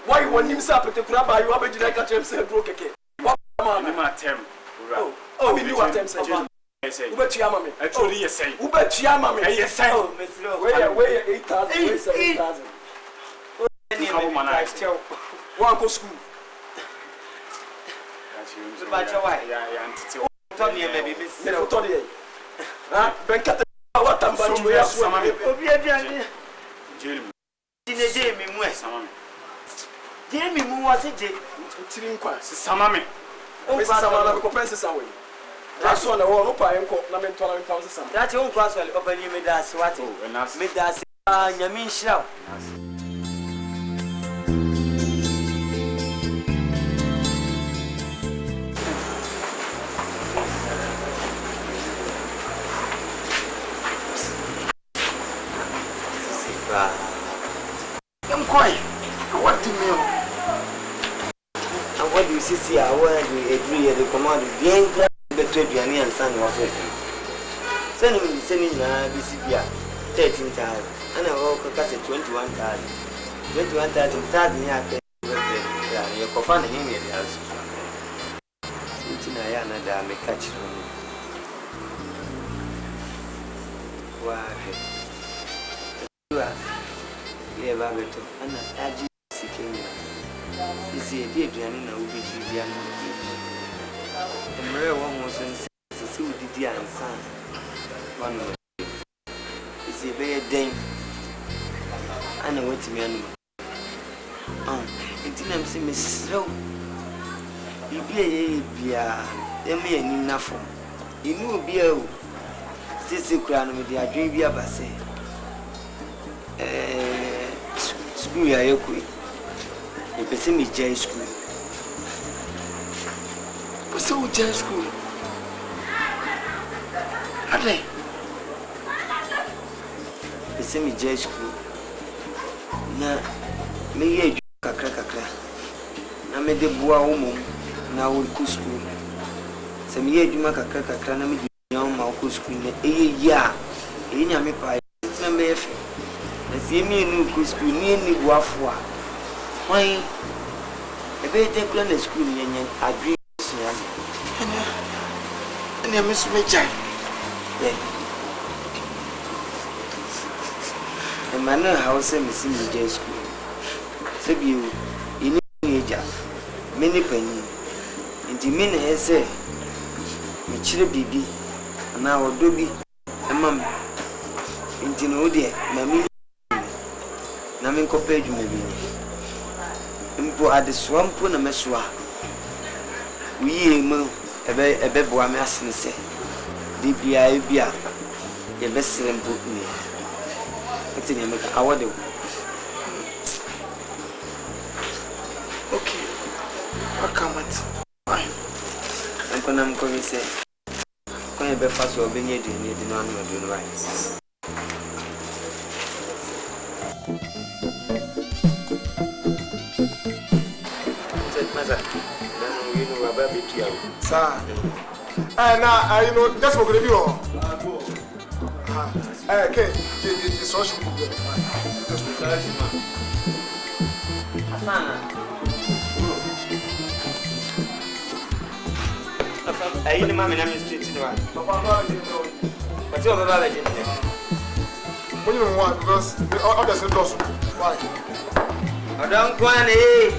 Why you want him to put the crab by you? I bet you like a chance to broke a cake. What am Oh, we knew attempts. Uber Chiamami. Actually, yes, say. Uber Chiamami. Yes, say. Where 8,000, 7,000. One go school. That's your wife. Yeah, Tony, maybe Miss Tony. Benkata, what I'm going to ask Jamie was a Jamie. Samame. Oh, Samama compenses away. That's one of all pie and cook, Lamin 12,000. That's your own class. Open you made us what and that's made us Yamin Shell. I'm quiet. What do you mean? And what do you see? I want to agree the command between Biani and San of it. Send me sending BCPA 13,000 and I walk a cassette 21,000. 21,000 your coffin him in the house. I may catch you. Why? Yeah, Babeto, and I just seeking you. Is a dear Janina will be Givian. The Maria one was in Cecil Didier and son. One way. Is a very dame. I know what me animal. It didn't see me slow. You be a mere enough. You knew be a Cecil crown with the dream be a basse. School ya yoku. E pese mi jai school. Pese u jai school. Ade. Pese mi jai school. Na me ye kakra. Na me de bua umu na wo ku school. Se me ye djuma kakra na me djuma ma ku school na ya. E nya me pa na me efe. See me in new school, near Niguafua. Why? A better plan a school union, I dream. And I miss my child. The manor house and missing the J school. Save you in age, many penny. And the men has said, Michelle Bibi, and now Dobby, and Mamma, intino dear, mammy, Namin copage maybe. Impo at the swamp on a mesua. We mo a bebo amassing say. Deeply I be a best and put me. It's in a our do. Okay, what come at? And when I'm going to say, when I be fast or being it in the non doing right. Sir, now you know that's what we're going to do. Okay, it's social. I ain't mammy, I'm street in one. What's your baby? What do you want? Because others are lost. Why? I don't want it.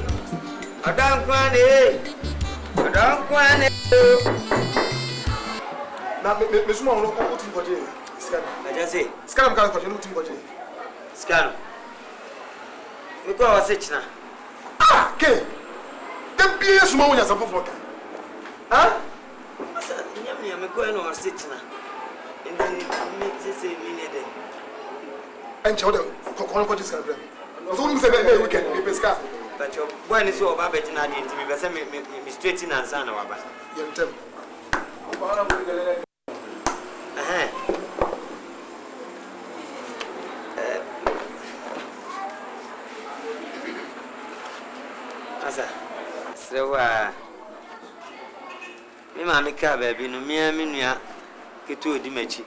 I don't want it. I don't want it. Now, Miss Mom, look what you got. Scan. I just say, Scan, can't continue to watch it. Scan. We go our search now. Ah, okay. The beer small as a phone. Huh? I'm going on our search now. And then it makes it a minute. And children, Coco is going to say that weekend, we pesca. But your boy is so bad, and I need to be straight in and son of our young Tim. So, me mammy car baby, no mere minia, get to a dimechi,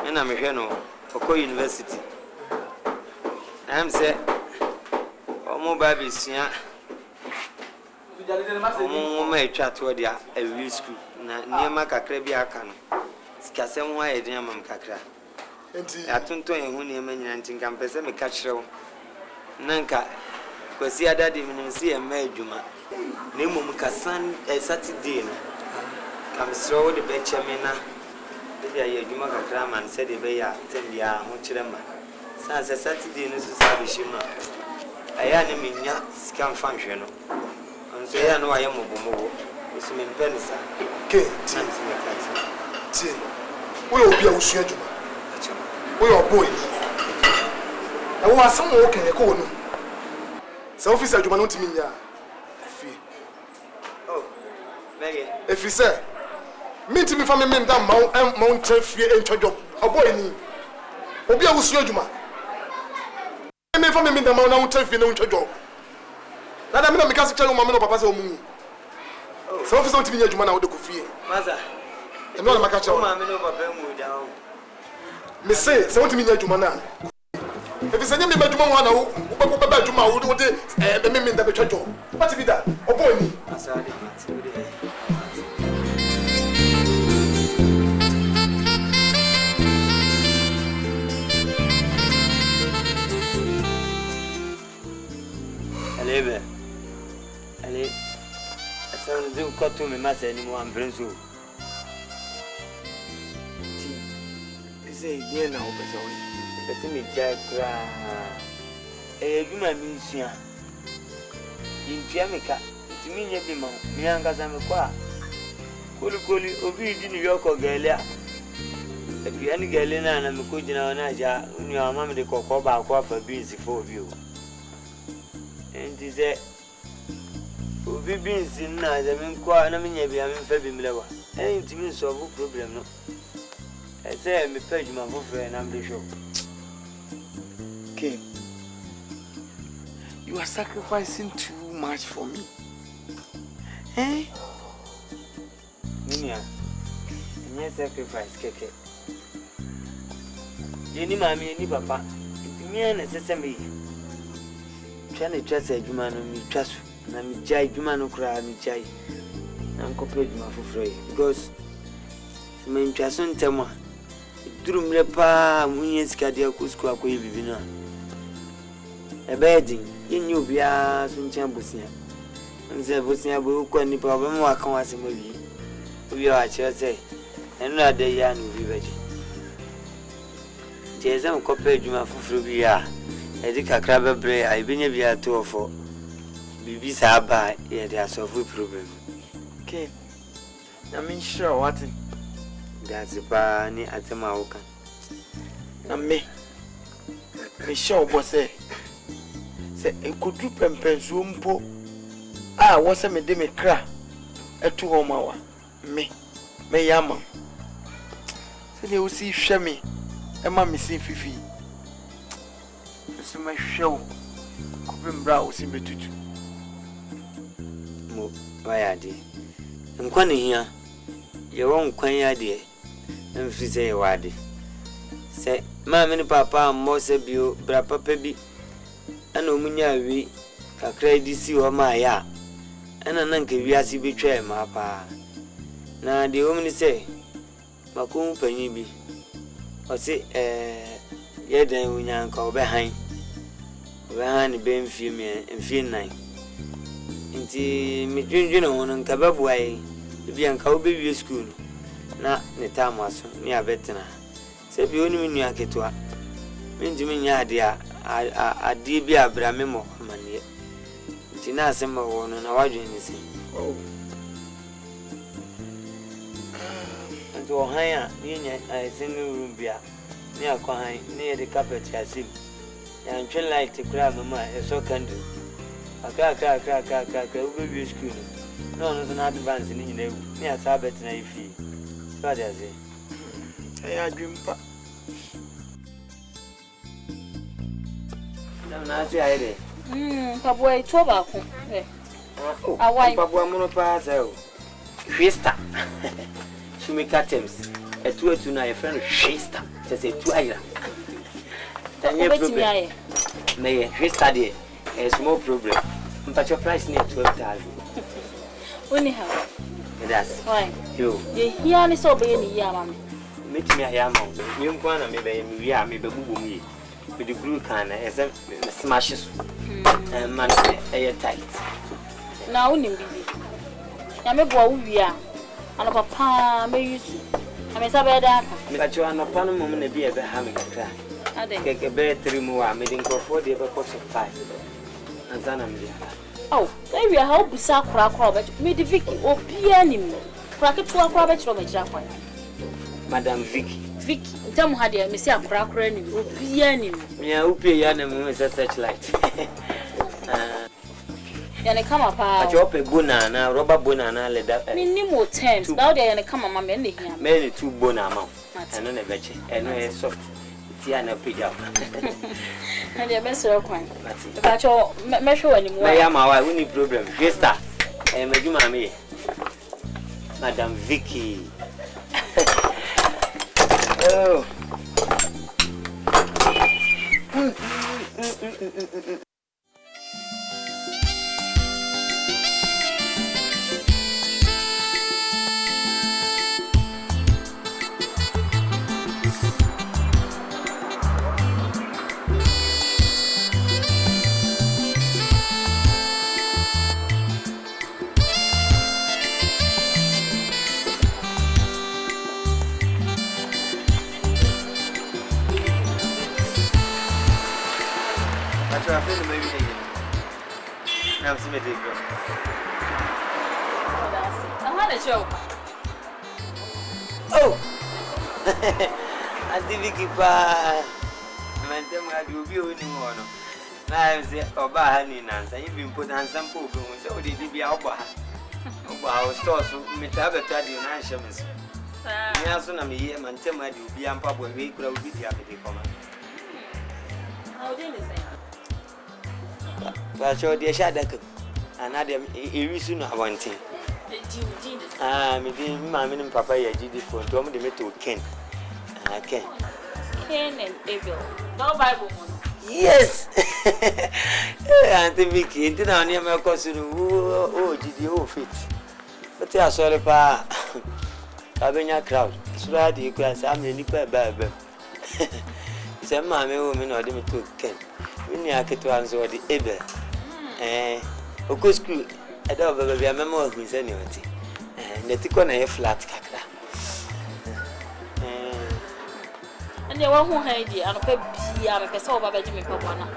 and I'm a heno for university. I'm said, oh, more babies, yeah. Oh, my chat to a real school, near Macacrebia can. Scassem, why a dear Mam Cacra. I don't know when you're mentioning campus, and catch show. Nanka, because see, I didn't see a Juma. Name Cassan a Saturday. Come throw the Benjamina. The Juma Craman said the Bay, 10 years, Muchirema. Sans a Saturday, no Sabishima. I am in ya scam function. And so I know I am a bomo. It's mean Penisa. Okay, we'll be a schedule. We are boys. I was some walking a corner. So, officer, you want to mean ya. If you say, meet me from a man down Mount Treffy and charge of a boy in Obia was your Juma. I may from a man down Mount Treffy and charge of. That I mean, because I tell you, Mamma Papa, so moon. So, if something in Jumana, the coffee. Mother, and not my catcher, Mamma, Miss say, something in Jumana. If it's a name of Jumana, who would do it, the men that the church. What's it that? Oh, boy. Alebe, Ale, I sound do cut to me, Master, anymore, and Prince. Say, dear, now, but me Jack, you might mean, in Piamica, to me, you be my young as I'm a qua. Kuli, Obi, New York or Galia. If you any Galena and I'm a good in our Naja, when your mamma de Cocoba for busy for you. And is it? Obi beans in night, I mean, quite a minute, I'm in February. Ain't to me solve a problem, no. I say, I'm a page my friend, I'm the show. King, you are sacrificing too much for me. Eh? Minia, and yes, sacrifice, Keke. You need mammy, any papa. It's me and a sesame. Trying to trust a human on me, trust, and I'm jay, human cry, me jay. I'm compared to my free because my interest on Tema. Drum lepa, Munias Cadia Cusco, Quibina. A bedding, in you be a Sunchabusia. And the Busia will go any problem or come as a movie. We are at your say, and not the young village. Tiazam copy Juma Fufrubia. I think a crab bray, I been a beer to for Bibi Saba, yet there's a full problem. Okay. I mean, sure, what? That's a barney at the Mauka. And me sure was say, could you pempers room po? Ah, what's a me cra? A 2 hour. Me yamma. So they will see Shemmy, and mammy see Fifi. So my show, Coupin Brows in Betutu. Why, dear? And Quanny here, your own quay idea, and Fizzy Wadi. Say, Mammy and Papa, Mosebio, Brapa Pebby, and Omunia, we a crazy see or my ya, and an uncle we as betray my pa. Now the woman say, Macum Penny or say, yet then we yank behind the beam female and feel nine. Inti me junjuno on Kababway, the Bianca baby school. Na the time was near Bettina. Say, you only mean Yaketua. Mean to me, Yadia, I did be a Bramemo man yet. Tina Summer one on our journey. Oh, and to higher, near a single room beer, near Quine, near the carpet as him. And train like to grab mamma, a so candle. A crack, baby school. No, not advancing in the near Sabbath and fee. What does it? I dream. I say, Papa, tobacco. I want Papa Monopass. Fiesta. She make items. A 2 to 9 friend, Fiesta. Just a 2 island. May Fiesta, a small problem. But your price near 12,000. Only how? That's why you. He only saw any yam. Meet me a yam. You want maybe we are maybe me with the blue can as a smashes and man airtight. Now, only baby. I'm a boy, we are. And a papa may use. I may have that. But you are not one moment to be a having a crack. I think a bear 3 more, making for 40 of a pot of 5. And then I'm there. Oh, maybe I hope we saw crack Robert, made the Vicky or piano. Crack it to a Robert from a japan. Madame Vicky. Vicky, tell me how dear Miss Crack running or piano. Yeah, who pay your such light. And I come up. I drop a banana, rubber banana, let that. Many more times. Now they are come on many here. Many 2 banana, and on a veggie, and a soft Tiana pig up. And your best of one. But your measure anymore. I am our only problem. Fiesta, and my mammy, Madame Vicky. Oh. Oh, I think Vicky, my you will be only one. Now I say, Oba honey, Nancy, you've been put on some poop, so did you be Oba? Oba, stores with other trading nations. Yes, I'm here, and tell me you be on pub when we could be the other command. How did you say? But your dear Shadak, and Adam, you soon have one thing. Me didn't mammy and papa, I did it for Tom de Meto Ken. Ken and Abel. No Bible. Yes, Auntie Vicky, into our near my cousin who did you fit. But they are sorry, pa. Having a crowd, so I did grass, I'm a nipper barber. It's a mammy woman or them to Ken. We near to answer the Abel. Of course, I don't have a memory of Miss Annuity. And the tick on a flat cacra. And you want who had you and a pep be a person over Jimmy Papa.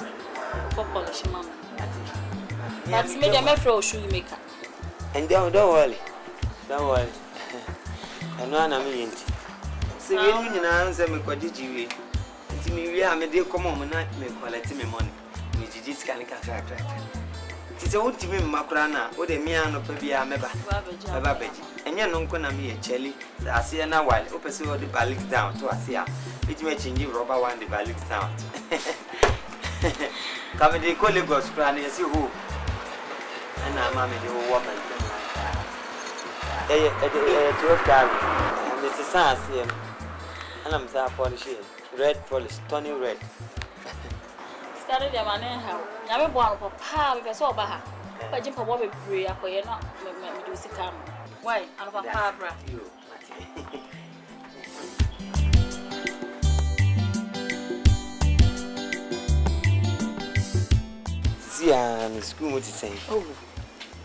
Polish man. That's made a metro shoemaker. And don't worry. Don't worry. And one I mean. See, we didn't answer me what did you read? To me, we are made a common night, me quality me money. Me just can't catch. It's a wood to me, Macrana, or the Miano Pabia Meba, a babbage. And you're not going to be a jelly. I see an hour, open so the ballocks down to Asia. It may change you, Robber, one the ballocks down. Come and call it God's plan, yes, you who. And I'm a woman. Mrs. Sass, and I'm so polishing. Red polish, Tony red. Started your man in how. Never born of papa because all Baha. But Jim Papa will pray up or you're not do sit down. Why? And Papa, you. See, I'm school what to say. Oh,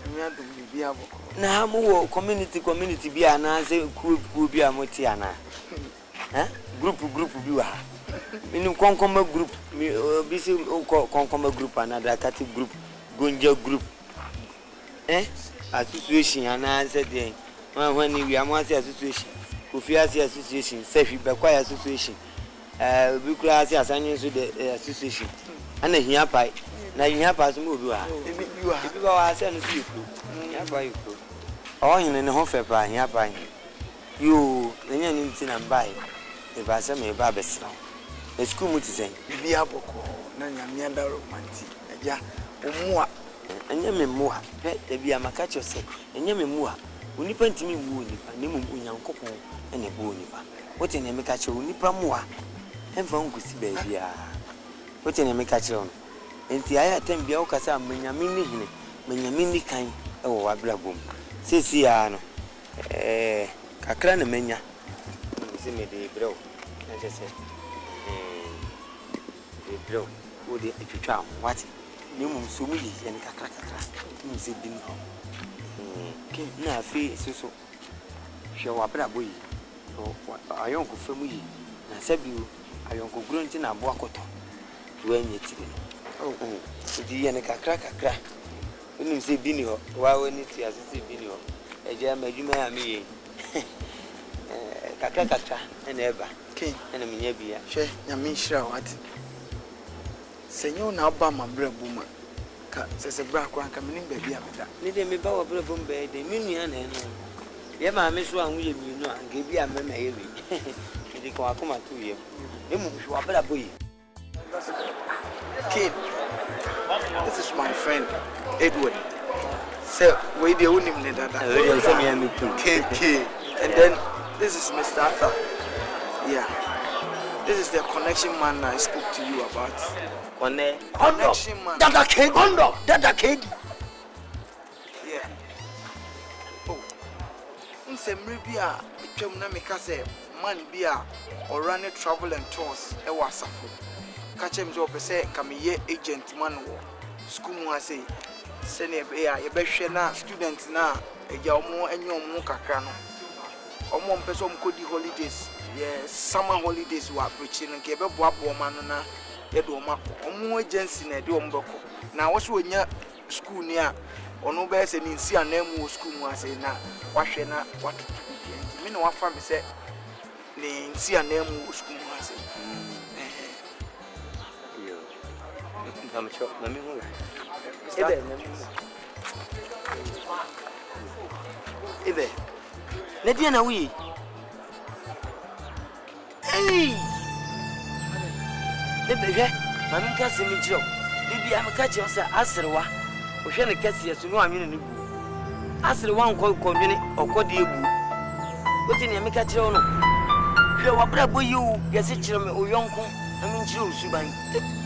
I'm not be able. Now, more community be an answer, could be a motiana. Group be a. In Concomber group, busy Concomber group, another Catholic group, Gunja group. Association, and I said, when we are one association, Ufiasi association, Safi Bakwa association, Bukrasi assigning to the association, and then here by. Now you have as move you are. If you are sending you, you or in the hoffer by here by you, the young and buy if I send me a babes. The school would say, be a book, Nanyanda romantic, yeah, or and Yammy Moa, the be a macacho say, and Yammy Moa, when you paint me wood, and Nimu young cocoa and a bonipa. What in a macacho, Nipa Moa, and found good baby. What in a macacho? Enti aya tem bia ukasa menyamini hine menyamini kan ewo wablabom sisi ya no kakra na menya se me de bro na je se de bro wo de atwitwa what ni mum so mu yi en kakra ni se din ho na afi susu hwe wablabo yi ayonko famu yi na sabiu ayonko grunti na abo akoto wo anyetire oh di yene kakra unim se bi ni ho wa woni ti asese bi ni ho eje madwuma ya me ye kakra ena eba kin ena me nya bia hwe nyame nhira wati senyo na ba ma brabu ma ka sese bra kwa nka me nim ba bia meda ni de me ba wa brabu mba de me nua na eno ye ma me so anwo ye mi no anka bia me ma ye wi di ko akoma tu ye emu hwa brabu yi kid. This is my friend Edward. So we the only name that KK. And then this is Mr. Arthur. Yeah. This is the connection man I spoke to you about. Connection man. Dada kid. Yeah. Oh. Nse maybe a twem na meka say man bia or run travel and tours e wasafo. Catch him job say come ye agent man wo school mu say sene be ya ye behwe na student na eja omo enyo kakra no omo mpeso mkodi holidays yes summer holidays wa preaching nke be boabo ma no na ye do mako omo agency na de ombeko na wo so onya school ni a ono be se ni nsi anamu school mu say na wahwe na watoto bi me na wafa me se ni nsi anamu school mu say I'm sure. Mami mo. Ebe. Nedi na wi. Hey. Ebe he. Mami ka se mi jiro. Bibi am ka jiro sa asrewa. O hwe ne kase yesu no anwene ne bu. Asrewa nko nwene okode ebu. Oti ne mi ka jiro no. Hwe wa bra boyi o yesi jiro me oyonko. Ami jiro suban.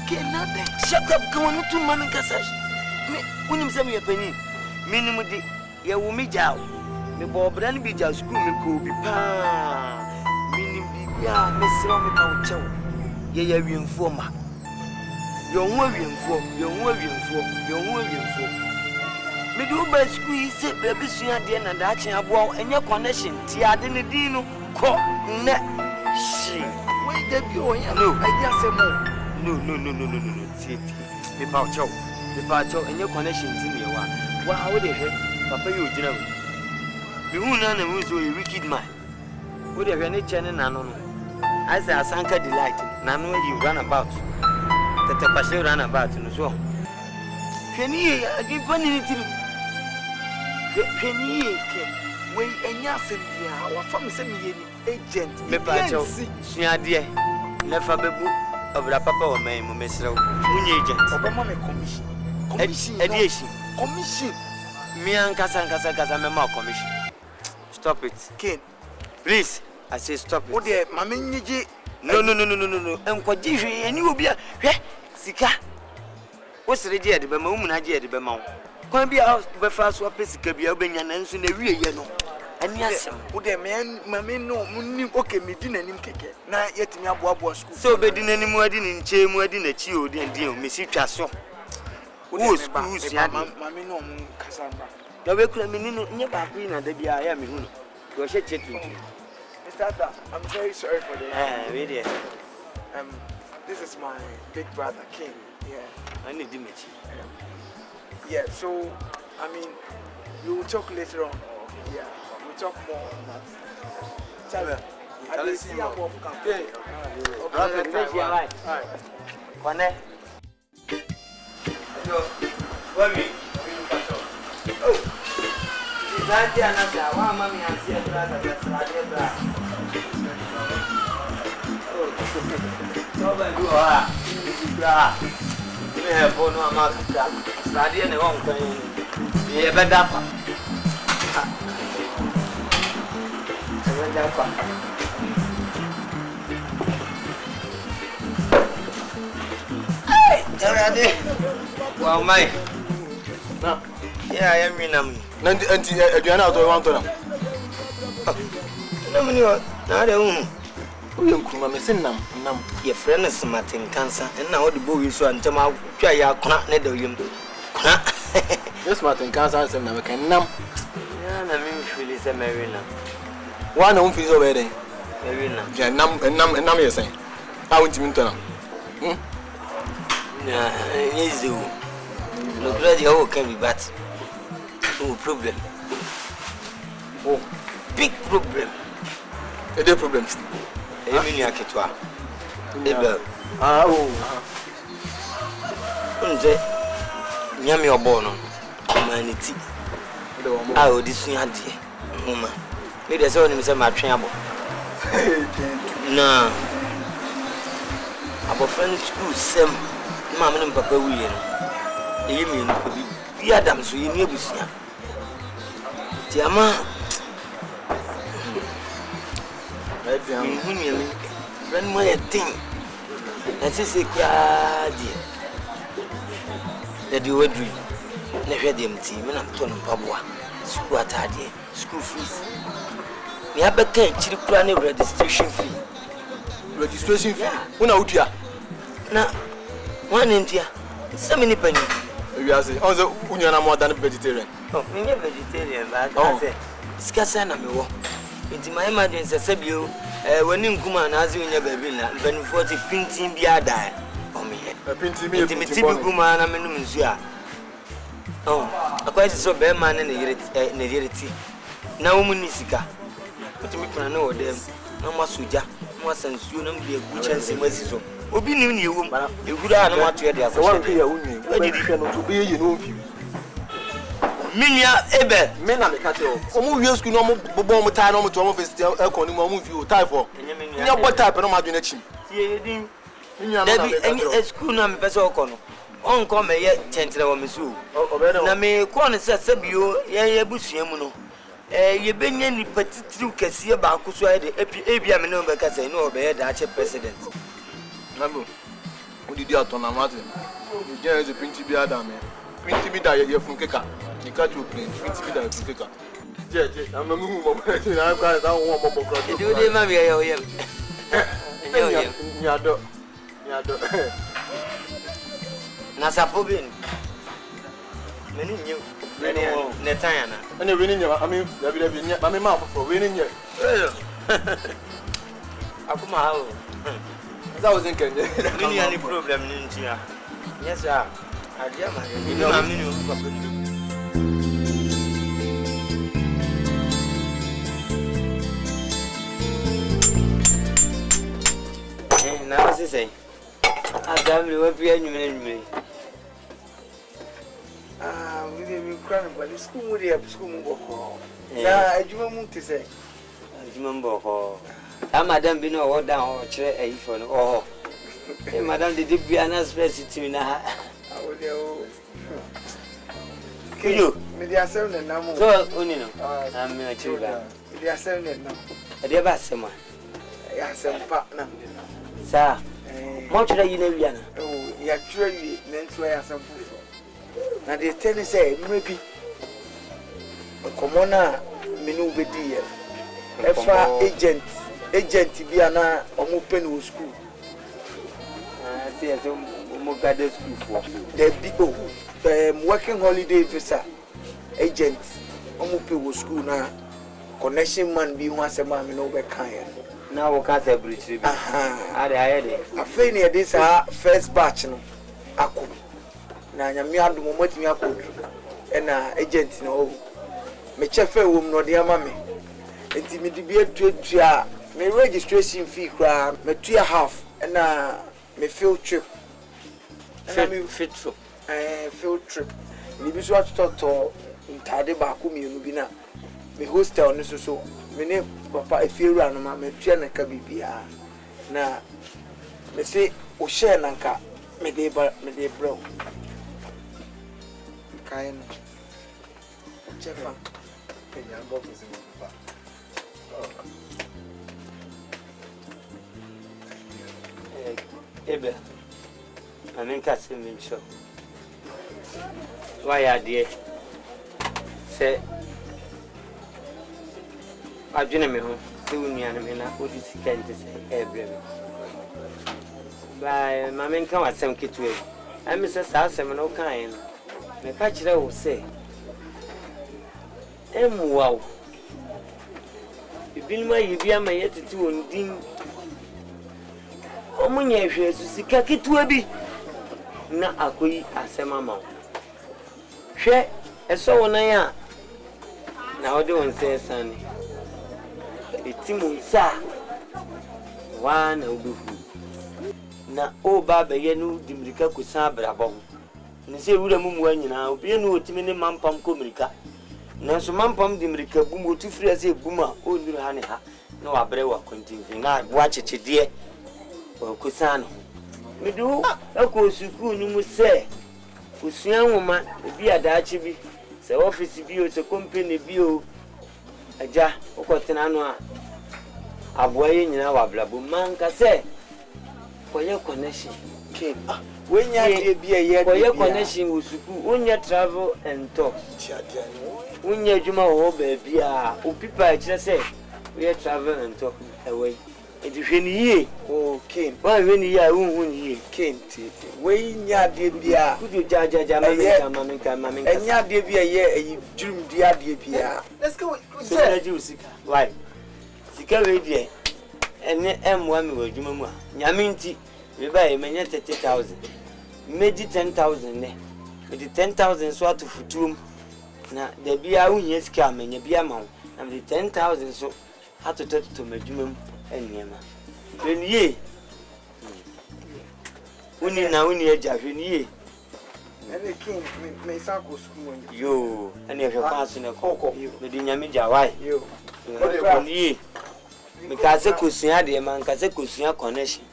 Nothing. Shut up, come on, to man and cassage. Me, when you send me a penny, minimum, ye will me jow. Me bob and be just school, me could be pa. Minimum, ya, Miss Romy Poucho. Ye, you informer. You're worrying for, Me do by squeeze, say, baby, soon at the end and action of war and your connection. Tia didn't call net. She. Wait, there be on No. I just say more. No. See, me pacho, and your connection to me. How would they hurt? Papa, you know. You won't know who's a wicked man. Would have any channel, no. I say, I sank a delight. None where you run about. That the passion run about in as well. Can you give money to Can you wait and yes, and our family send me agent. Me pacho, Sia dear. Never be of the papa or my Mr. Agent. Obama commission. Commission. Me and Casa, Memo commission. Stop it. Ken, please. I say stop it. Oh dear, Mamma. No. And what did you and you will be a Sika? What's the idea? The Bema, idea, the Bema. Can't be out before us or Pesica be open and soon a real yellow. And yes, oh dear, man, Mamma, no, okay, me dinner in Keke. Now yet in Aboa school. So bedding any more in chain, more than a child and deal, Missy Chasso. Who's Mammy, no, Cassandra. The way could mean never been at the BIA. Go shut it. Mr. I'm very sorry for the really. This is my big brother King. Yeah. I need to meet you. Yeah, so I mean we will talk later on. Yeah, we'll talk more on that. Chale, I will see you more for campaign. Alright. Kwane. Yo, wami. Oh. Zaidi anasa wa mami ansia brother brother. Toba ndio bra. Me have no amaka. Sadia ne won kwan. Ye beda pa. Beda pa. Hey, Jorade. Wow, my. Na. Yeah, I am minam. Nanti aduana auto want to na. Na muni na de Uye nkuma me sin nam. Your friend is Martin cancer and now the boy so and tama twa ya kona ne da yim. Kona. Yes Martin cancer sem na me kan nam. Ya na me feel is a marina. Wa na unfi so be den. Marina. Ja nam ye sen. A wonti mi ntona. Na easy. No grade how can be but. No problem. Oh, big problem. A day problems. Emini aketwa. Abel. Oh. Unze nyame obo no. Humanity. Ah, odisun ade. Huma. Me dey say onim say matwen abo. Na. Abo friend school sem. Ma me papa wiye no. Eyi me no ko bi Adam so yi ni ebusia. Tiama. Run my thing. That's a crowd. The do a dream. Never them team when I'm turning Pabua. School attended, school fees. We have a children registration fee. Registration fee? When out here? Now, one India, so many penny. You are saying, also, when you're more than a vegetarian. Oh, me a vegetarian, but I say, Scassana me walk. Into my emergency, Sabio, when in Kuman, as you never been, when 40 painting be a die. Oh, me, a painting me, Kuman, I'm in Monsieur. Oh, a quite so bad man in the irrity. Now, Munisika. What do we know them? No more suja, more sense you don't be a good chance in West. Obi knew you, you could have not yet as one here. What did you be? You know, Minya Abel, men are the cattle. Omu years could no bomb time on to almost still echoing move you type for. What type of imagination? Any school name Peso Cono. On come yet, Chanter or Missu. Na me corner says Sabio, ye Bushiamuno. Ye been any petit cassia Bakusway, the ABM no because I know about the president. Number, what did you on a Martin? You just a printy be Adam. Printy be that you're from Keka. You catch your plane, printy be that from Keka. Yeah, I'm a move. I'm going to warm up. You do, maybe I am. Yado. Nasapobin. Many new. Netayana. And you're winning your, I mean, I'm a mouth for winning you. Akuma how? That was in Kenya. Any problem in India? Yes, sir. I dear man. You know, I'm in you. Now, what's he saying? I damn you, what be any minute. We didn't cry, but the school would have school. Yeah, I do want to say. I remember. I madam be no down or chair a phone. Oh, madam, did be an express to me now. I will. Can you? Media 7 and now. So, only no. I'm your children. Media 7 and now. A dear Bassama. Yes, a partner. Sir, much that you know, oh, you're truly meant to wear some food. Now, they tell me, say, maybe a commoner, Minu Bedia, agent. Agent be an open school. I see as a Mogada school for the people, working holiday visa agent, Omupe school now. Connection man be once a man in over kind. Now, we can't have bridge. I had it. I feel near this first batch. No, Aku. Now, you have the moment you are and agent no. Me chefe woman no dear mammy. Intimidate to my registration fee, my 2.5 and my field trip. Fit trip. Field trip. Maybe so to Tade Bakumi, you be now. My hostel, and so my name, Papa, if you run my Tiana Cabibia. Now, me say, Oshan Nanka, me de bro. Kind Jeffa. Abel, I mean, Cassim show. Why are dear? Say, I've been a man who soon and what is he can to say, Abel. By my men come at some kit way. I'm Mrs. Sassam and O'Kine. My catcher will say, wow. You've been my you my yet to and ding. Omunye hwe susika kitu abi na akoyi asema ma hwe eso wonan a na ode won se sane etimu nsa wa na obehu na o ba be ye no dimirika kusan abrabo ni se wura mu anyina obi no otimi ne mampam komirika na so mampam dimirika bum otufiri ase buma o nuru ha ne ha na wabre wa kontinfi na wa chechede Kusano. Me do ako suku no mu se. Usua nwoma ebi adachi bi. Se office bi o se company bi o. Aja okotena no a. Aboa ye nyina wa blabo manka se. Koye connection. King. When ya dey bi ye koye connection wo suku. Onya travel and talk. Onya adwuma wo ba bia. O pipa a kire se. We travel and talk away. It is when ye, oh, King. Why when ye are ye, King, when ya did be a good judge, mamma, and ya did be a year, a dream, dear, dear. Let's go. Why? Sika radio, and M1 with Jumma. Yaminti, we buy a man 30,000. Made it 10,000, eh? With the 10,000 swat of futum. Now, there be a own yes, come and ye be a mount, and the 10,000 so how to touch to my jumum. Enyema hweniye uni na uni eja hweniye ene king me sako school yo ene hwe kwaso ne kokko me di nyame ja wai yo hweniye me ka se kosua de man ka se kosua connection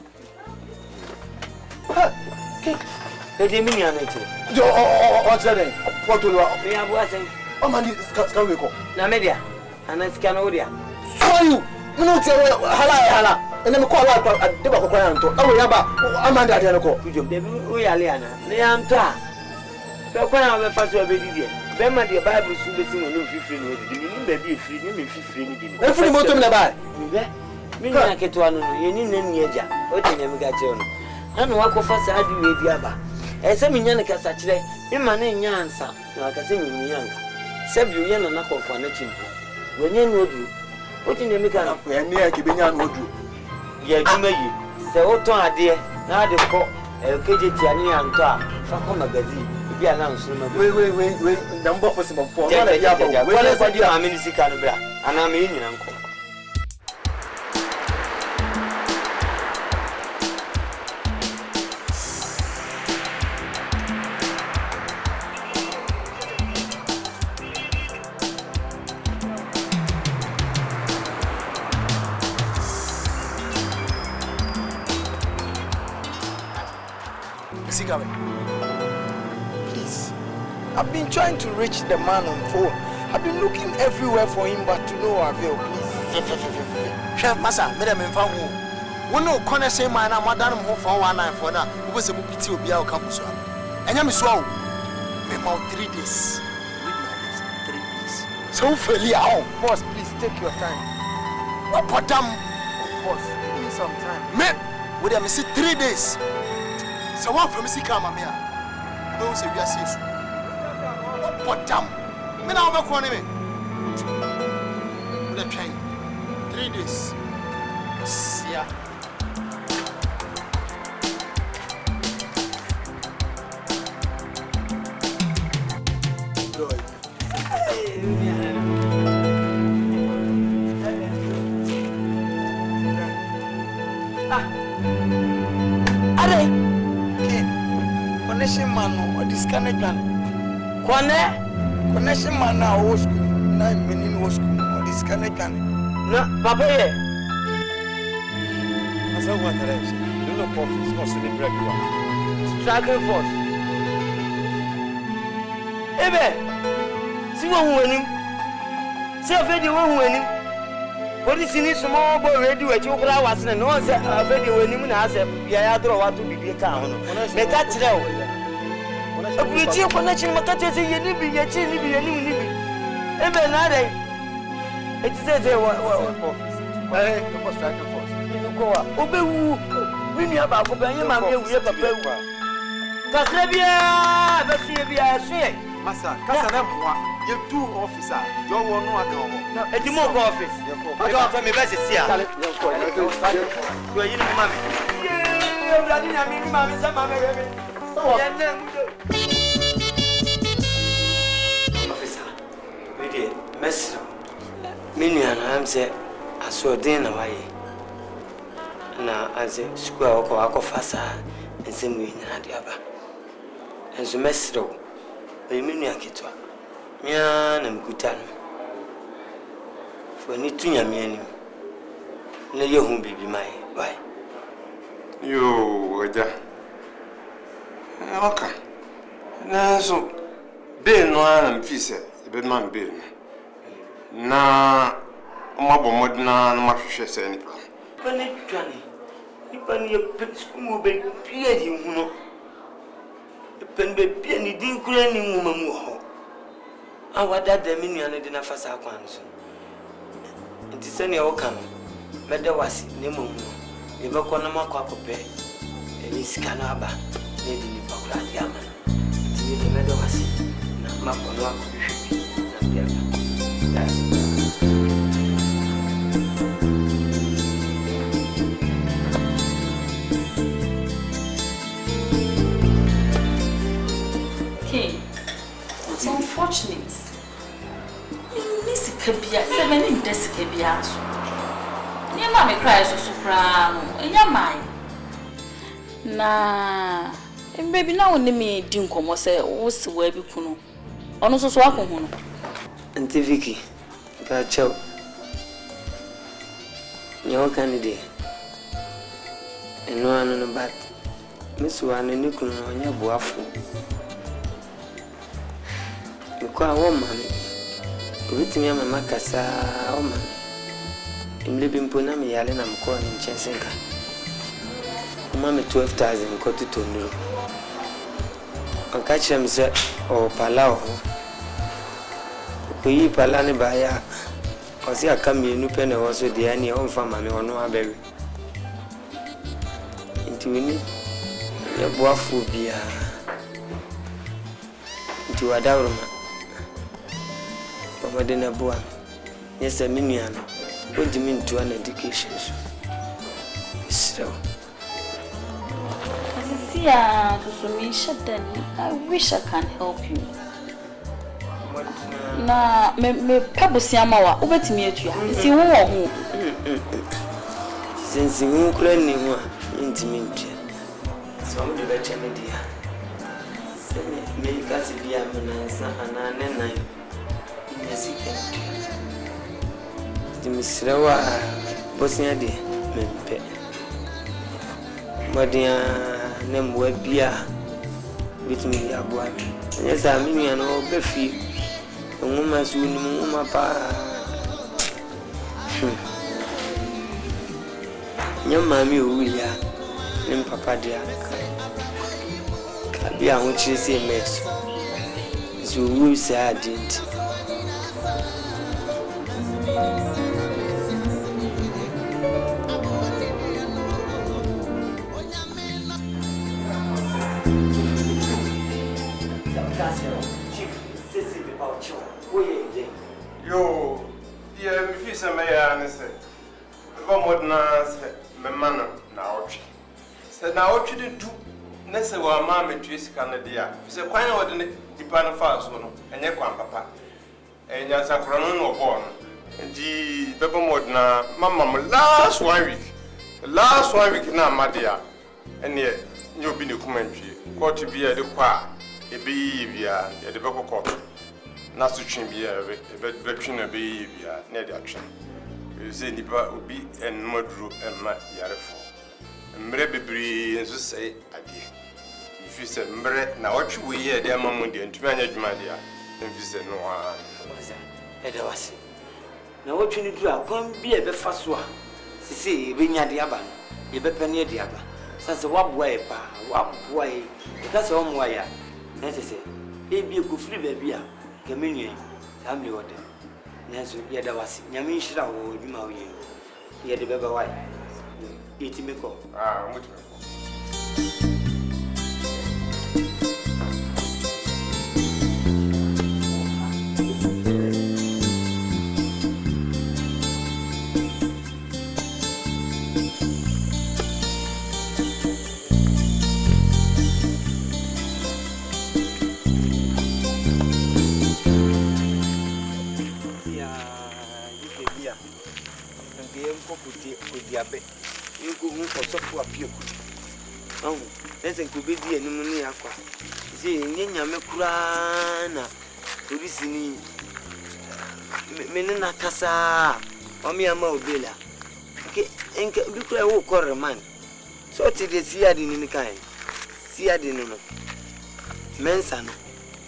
e de mini anachi yo o tere what do you me abu asen o man can we go na media anachi kana odia so you no tell hala and me call out de ba kokora nto awo ya ba amanda de nko de o ya le ana ne ya nto a so kwa na be fa so be di de be ma de bible su be si mo no fifiri no di ni be bi efiri ni me fifiri ni di ni efiri mo to me na ba mi be mi na keto anu no ye ni na ni eja o te nya mi ga che no na no wakofa sa adi we bi aba e se mi nya ne kasa kire mi ma na nya ansa na ka se nyi yanka se bi ye na kofa na chimpo we nya no odu o te nya mi ga na ni e ke be nya no odu ya dwuma yi se woton ade na de ko KJT ani anto a fa ko magazine bi ana nsoro ma wait na mbo possible for no na ya ba wale kwa di ma me sika no bra ana me nyina nko Please. I've been trying to reach the man on phone. I've been looking everywhere for him, but to no avail, please. Chef Massa, Madam and Fango. One no corner say man, I'm Madame Ho for 194 now. Who was a pity of Biao Campus? And I'm so. About 3 days. Read my lips. 3 days. So, Felia, boss, please take your time. What put them? Boss, give me some time. Me, would I miss 3 days? So, what from Missy Camamia? Those of your sis. What put them? Me now, I'm calling me. The train. 3 days. Yeah. Connection man or this kind of plan. Connection man now old school. 9 minutes old school or this kind of plan. No, Papa. I said what I said. You know profits not sitting regular. Striking force. Abel. See what winning. See if they won't win him. What is in small boy ready with your flowers and no one's already winning as a Yadro want to be a town. Make that tell. A pretty connection, Makatas, you need be a chili, you need be. Abel, Nade. It says, well, striking force. You go up. Obey, we need about companion, my way, we have a paper. Casabia, Basia, Massa, Casanova, you 2 officer, your one no account. at the Mock office. I got from me, Bessie. Where you know, Mammy. Yeah, Mammy, some mammy. Officer, we did, Messer. Minion, I'm said, I saw dinner away. Now, I said, square or fassa, and same way, Nadiaba. And so, Messer. Minion kitwa. Mia na mkutano. For ni tunya mieni. Na yehu bibi mai. Why? Yo, oja. Okay. Na so be no ana mfise, be man be. Na mabo modna na mahwehwe se nipa. Pani twani. Nipa ni skumu be pie di huno. Pen be pie ni din kura ni nguma mu ho. Awada da minian de na fasa akwan so. Nti se ne woka no. Mede wasi ne mamu. E be ko na makwa kope. E ni sika na aba. Ne di ni pakura di ama. Nti ne mede wasi na makwa no akohwe. Na bia ba. Yes. It's unfortunate. Miss Kabia, 7 days Kabia. Your mammy cries so soprano, and your mind. Nah, and baby now only me dinko was say, what's the way be kuno? Almost swap on Auntie Vicky, that's your candidate. And no one on the back. Miss One and Nicola on your boafu. Kwa woman ubitimi ama makasa woman imlebi mpona me yale na mko ni nchensenga umame 12,000 ko tutonduro ankacha mse o palao ko yi palane baya osi akami enu pene woso de ani o mfa mame ono abewe intiwini ya boafu bia inti wadawruma Madena Boa. Yes, a minion. What do you mean to an education? Mesro. See, I wish I can help you. Na me pabusi amawa obetimi atua nti wo wo since you kura ni ho intimi ntua so mo de beche me dia se me kasi bia menansa anane nan nyesi kente dimisrewa bosia de mempe modia ne mwa bia bitimi aboa me nyesa mi nua no befi nguma su ni nguma pa nyama mi owiya ni papa dia ka bia ho chiri se mes so wu sa dint Yo, yeah, if you say me, I say, one more than say, my man now. Said now what you do, Nessa, while mamma trees Canada. It's a quite ordinary dependent fast one, and your papa. And yes, I'm running or born. And the baby modern, mamma, last 1 week. Last 1 week now, my dear. And yet, you'll be the commentary. Got to be at the choir, a baby at the Boko Court. Not to change a veteran of baby, near the action. You say, Nipa will be and Modru and my Yarefo. And maybe and so say, Adi. If you said, Mret, now what you will hear, dear Mamundi, and to manage my dear, and if you said, no one. Edawasi. Now what you need to do, come be a first one. See, bring your diaban, you be penny diaba. Since a wab way, wab way, because home wire. Necessary. Baby, you could free baby. Communion, family order. Nancy, Yadawasi, Yamin Shra, or Yumaway. Yet the baby wife. Eat me go. Ah, what? You go home for so appeal. Oh, let's go be the enemy. See, Yanya Kurana, Turisini Menina Casa, Omiamo Bella. And look like a quarter man. So to the Siad in the kind. Siad in no Mensano.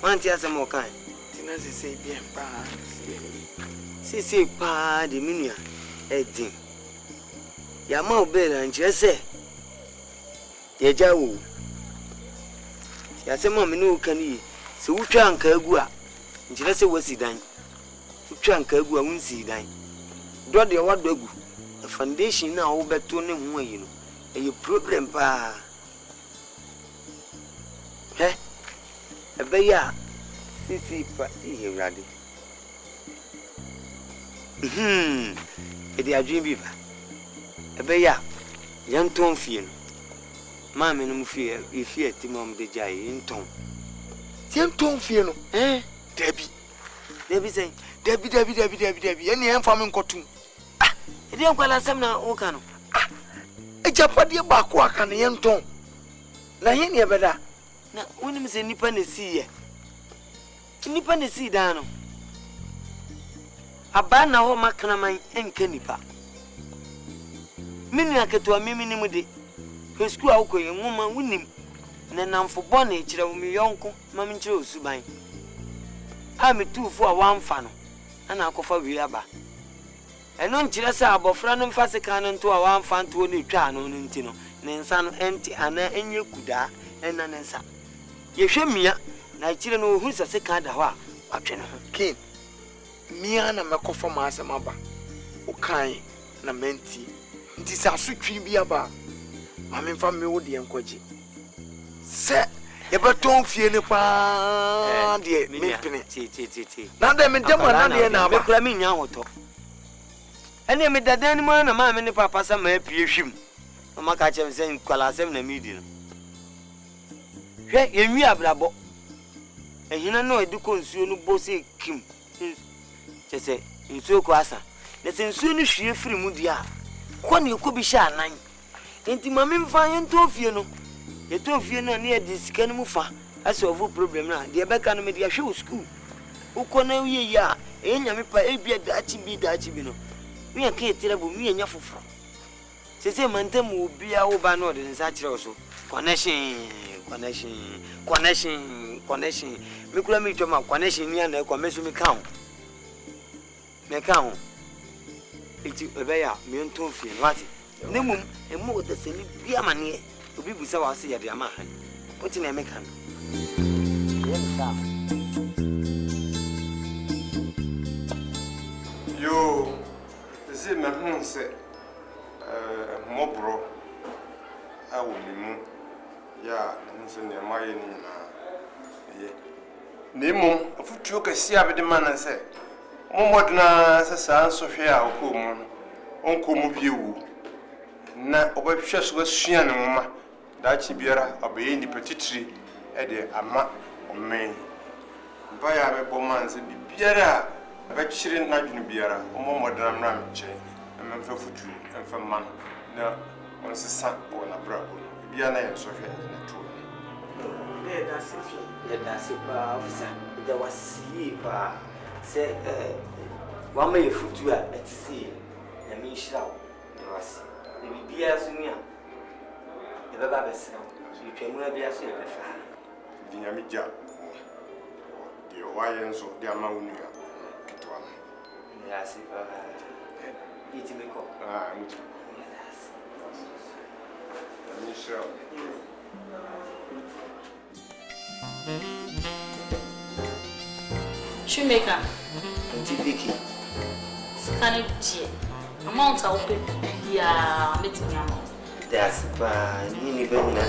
Want to some more kind. Tinasi say, dear pa, say, pa, the minia, Eddie. Yama Abel and Jesse. Yajawu. Yasema minu kani. So ucha nkagua. Njirese wasi dan. Ucha nkagua unsi dan. Do de wadogu. The foundation na wo beto ne ho ayi no. E problem pa. Ebeya. Sisi pa ihe wrade. E de adwin bi ba. Ebeya yanton fie no maame no mfie efie timom de jai nton yanton fie no Debi say Debi ene en fam nkotum e de nkwala sam na wo ka no e japade ba ko aka ne yanton na ye ne beda na wonim se nipa na si da no aba na ho makana man enka nipa Mini aketo mimi ni mude. Hesku awukoye nwoma wunim. Na namfo bone kire wo mi yonko mami kire osuban. A metufo a wamfa no. Ana akofa wi aba. Eno nkire se abofra no mfa seka no nto a wamfa nto ne twa no nti no. Ne nsa no enti ana enye kuda ena ne nsa. Yehwe mia na kire no ohu seka da ho a atwe ne ho. Kin. Mia na mekofa ma asema ba. Okan na menti. Nti sa sutwi bia ba mame mfa me wo de enkoje se ye beton fie ne pa de me pene ti na de me dem na de na ba me kura me nya hoto ene me dadan ni mo na mame ne papa sa ma apie hwim Mama catch him saying, Qualasem na medium. Hey, you have labo. And you know, I do consume bossy Kim. Just say, in so quasa. Let's soon she free mudia. When you could be shy 9. Ain't mammy fine to Fiano. You don't feel near this canamufa. That's a full problem now. The Abacana media show school. Who can know ye ya? Ain't Yamipa Abia Dachi Dachibino. We are can't tell me and Yafu from. Say, Mantem will be our banner in such also. Connection. Mikula mi choma connection ni na commercial mi count. Me count. Iti ebeya mi nton fi wati. Nemum emu de seni bia mane. Obi busa wa se ya de ama han. Oti na me kan. Yo, ze me hu se mobro awu mi mu. Ya, nso ne maye ni na ye. Nemo, afutuo kase abede mana se. Momodna se san so hwe a okomu no. Onkomu biewu. Na obahwe so asua ne moma. Da chi biara abaye ni petitiri e de ama omen. Mpa ya be boman se biara ba chire na dwunu biara. Momodna mra mche. Emfa futu, emfa man. Na on se san wona brabo. Biana ya so hwe na tu. That's it, officer. There was sleep. Say, one may foot you at sea. I mean, shroud. There was the beer soon. The Babas, you can be a sailor. The Yamija, the Wyans of the Amaunia. Yes, it's me. Shoemaker. Vicky. Scan it. Amount of people. Yeah, meeting you. That's fine. You need to be in a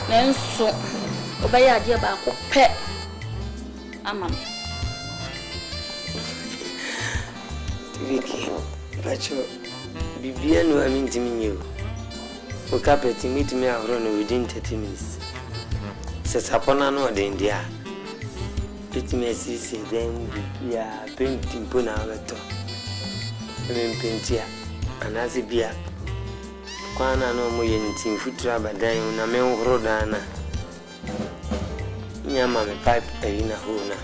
Then so, obey idea about pet. Aman. Vicky, but you be no, I mean to you. For carpet, meet me out within 30 minutes. Says upon an order in the air. It may see then we are painting Punaveto. I mean, paintia, and as a beer. Quana no more in Tim Futra, but then a man rodana. Yama pipe in a hona.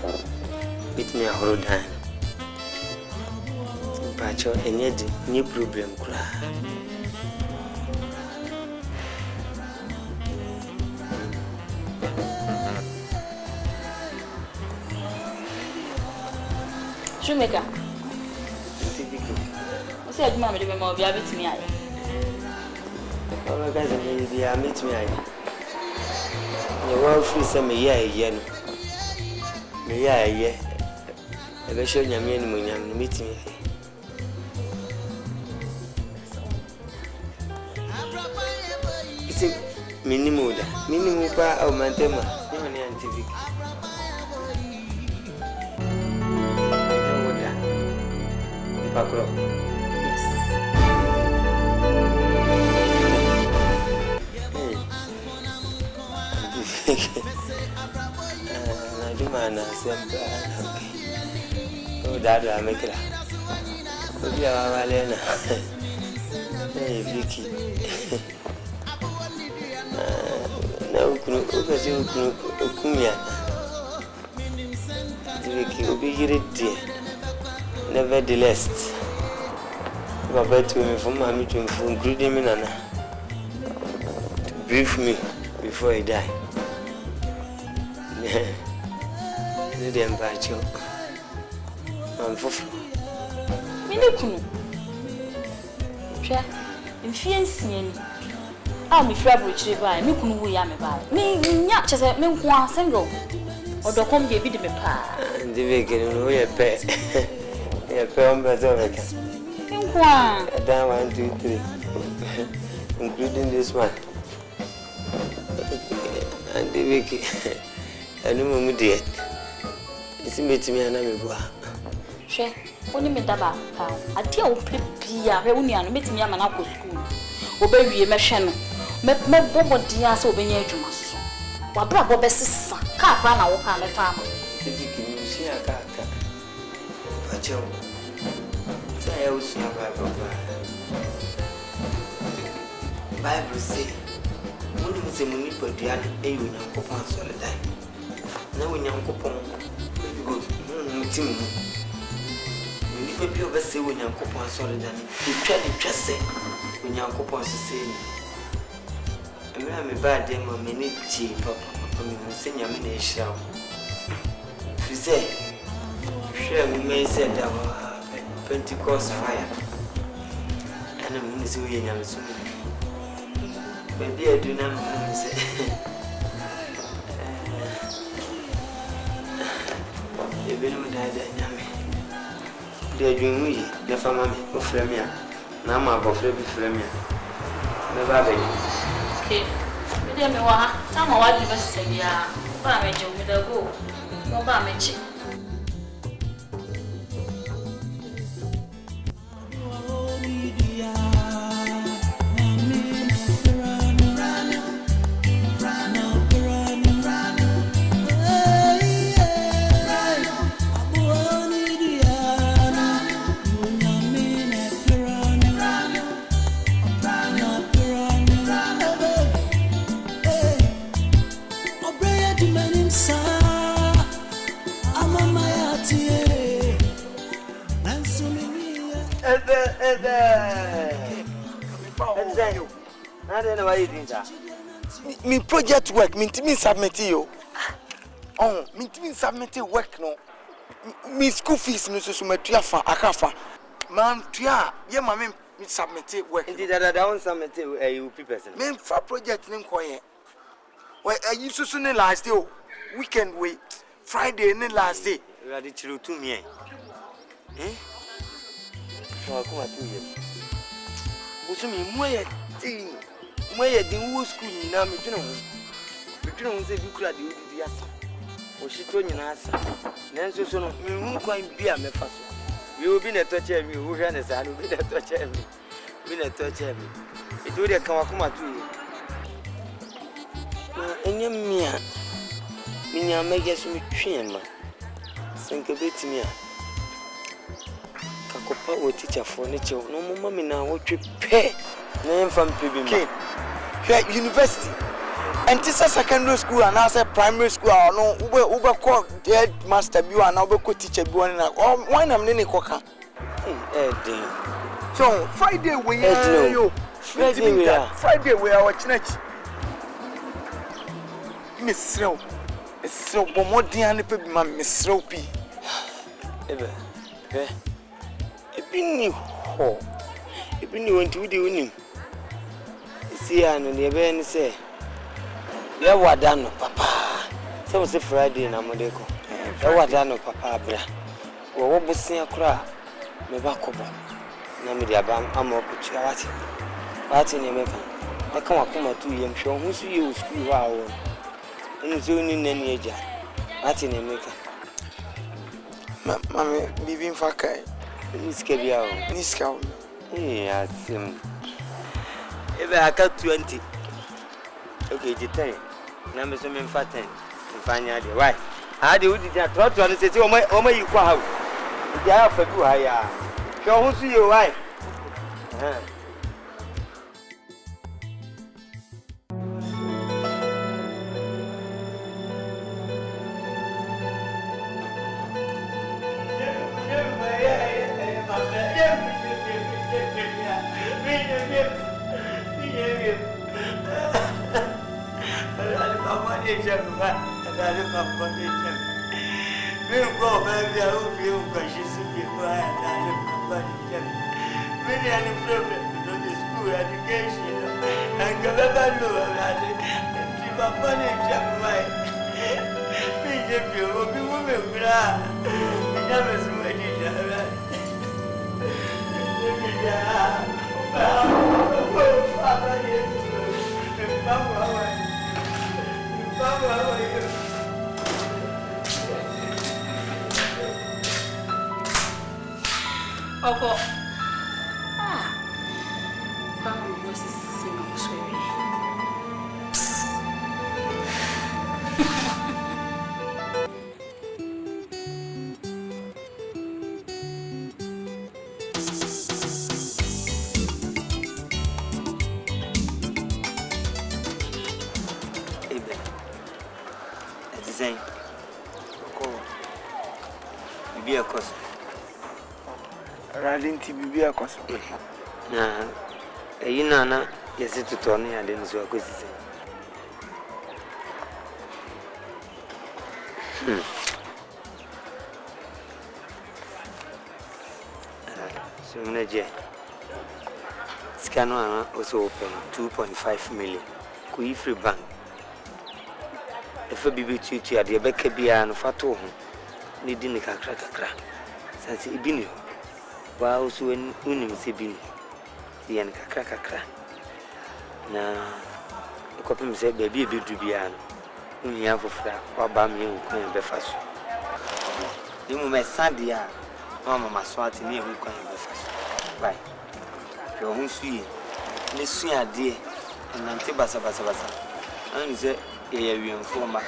With me a rodan. Pacho, and yet, new problem cry. Shoemaker. I said, Mamma, the memory of your bit me. Oh, my cousin, maybe I meet me. The world free some year. May I, I show you a man when you meet me. It's a minimum of Mantema, no antivic. Pacro. I do man oh, Dad, I make it. Oh, yeah, Valena. Hey, Vicky. No, Kumia. Vicky will be here, dear. Nevertheless, my bed to me from my meeting for including me, Nana, to brief me before I die. The damn patch. Pamfo. Minukunu. Sha, in fiancé. Ah, me fabric by me kunu we am by. Me nya chese me nko single. Odo kom de bi de me pa. And the vegan no ye pet. Yeah, film Bazoveka. That 1, 2, 3, including this one. And the Vicky, I know me dear. It's me to me and I'm a boy. She only me daba. I dear old Pia, Reunion, met me a man school. obewie mehwe no me bobo dia se obenya adwuma so wa bra bo besesa ka akra na wo ka me fa ma Vicky ni shi aka pacho sai eu sua Bible say mundu se muni podua e yo nyankopon solidan na wo nyankopon because mutim ni pe bi obese wo nyankopon solidan twa se wo nyankopon sese ni emra me ba de mo me ni ti papa me se nyame na ehira wo fize hwe mu me se da Pentecost fire ana mu se wo nyame so Baby, I do not know. You've been with that. They're doing me, the family of Flemia. Now, my boyfriend is Flemia. Never be. Okay, we didn't know what time I was saying. Yeah, but I'm a joke with a go. No, but I'm a chick. Me project work, me submit you. Oh, me submit work no. Me school fees no so me tua fa akafa. Man tua, ye ma me submit work. Indeed that I want submit you person. Me fa project nim koye. Why you so ne last day weekend way. Friday ne last day. You are the chill to me. Eh? Oh, come to you. What's me moye thing? Moye the whole school ni na me twena ho. Me twena ho se bi kura de odi asa. O shito nyina asa. Nanso so no me hu kwan bia me fa so. We obi na touch me, wo hwe ne sa no bi na touch me. Bi na touch me. E do de kan wa kuma to you. Enye mia. Minya mege so me twen ma. Senke betimi a. Kakopa wo teacher for ne che no mama me na wo twe pe. Na emfa mpe bi ma. Here university. And this is secondary school and also primary school. No, ube call the master bi and ube call teacher bi one na. Oh, why na me ne koka? So Friday we yo. Friday we our church. Misrew. Misrew bomodi ane pe bi ma misrew pi. Ebe. Ebi ni ho. Ebi ni wonti wudi wonim. See and the event say, "Ya wadano papa." So say Friday na modeko. Ya wadano papa bra. Wo busia kura me ba kobo. Na me dia ba amokutu awati. Wati ni meka. E kan wakoma tu yem hwe hu su ye school wa wo. Enu so ni nani eja. Wati ni meka. Mama bibi mfakai. Niske bia o. Niska o. Asim. Ebe aka 20. Okay, the 10. Na me so me mfa 10. Mfanya de. Why? Ha de udi ja trotro no sesi o ma yi kwa ha. Ndi aya fa bi ha ya. Hwe ho su ye why? Oko. Ah. Pamfo was design. Be a cost. Riding to be a cost. Nah, you know, yes, it to Tony, I didn't so good. So, Naja, Scanner also open 2.5 million. Could you free bank? If a baby to at the Becca Bia and Fatu, needing a crack. Since it been you, while so when Unim Sibin, the end crack. Now, the copy said, baby, be to be an only half of that, or Bammy, and Befas. You may Sandia, Mamma Swat near who can Befas. Right. Your own sweet, Miss Dear, and Antibasa. And say, you informer.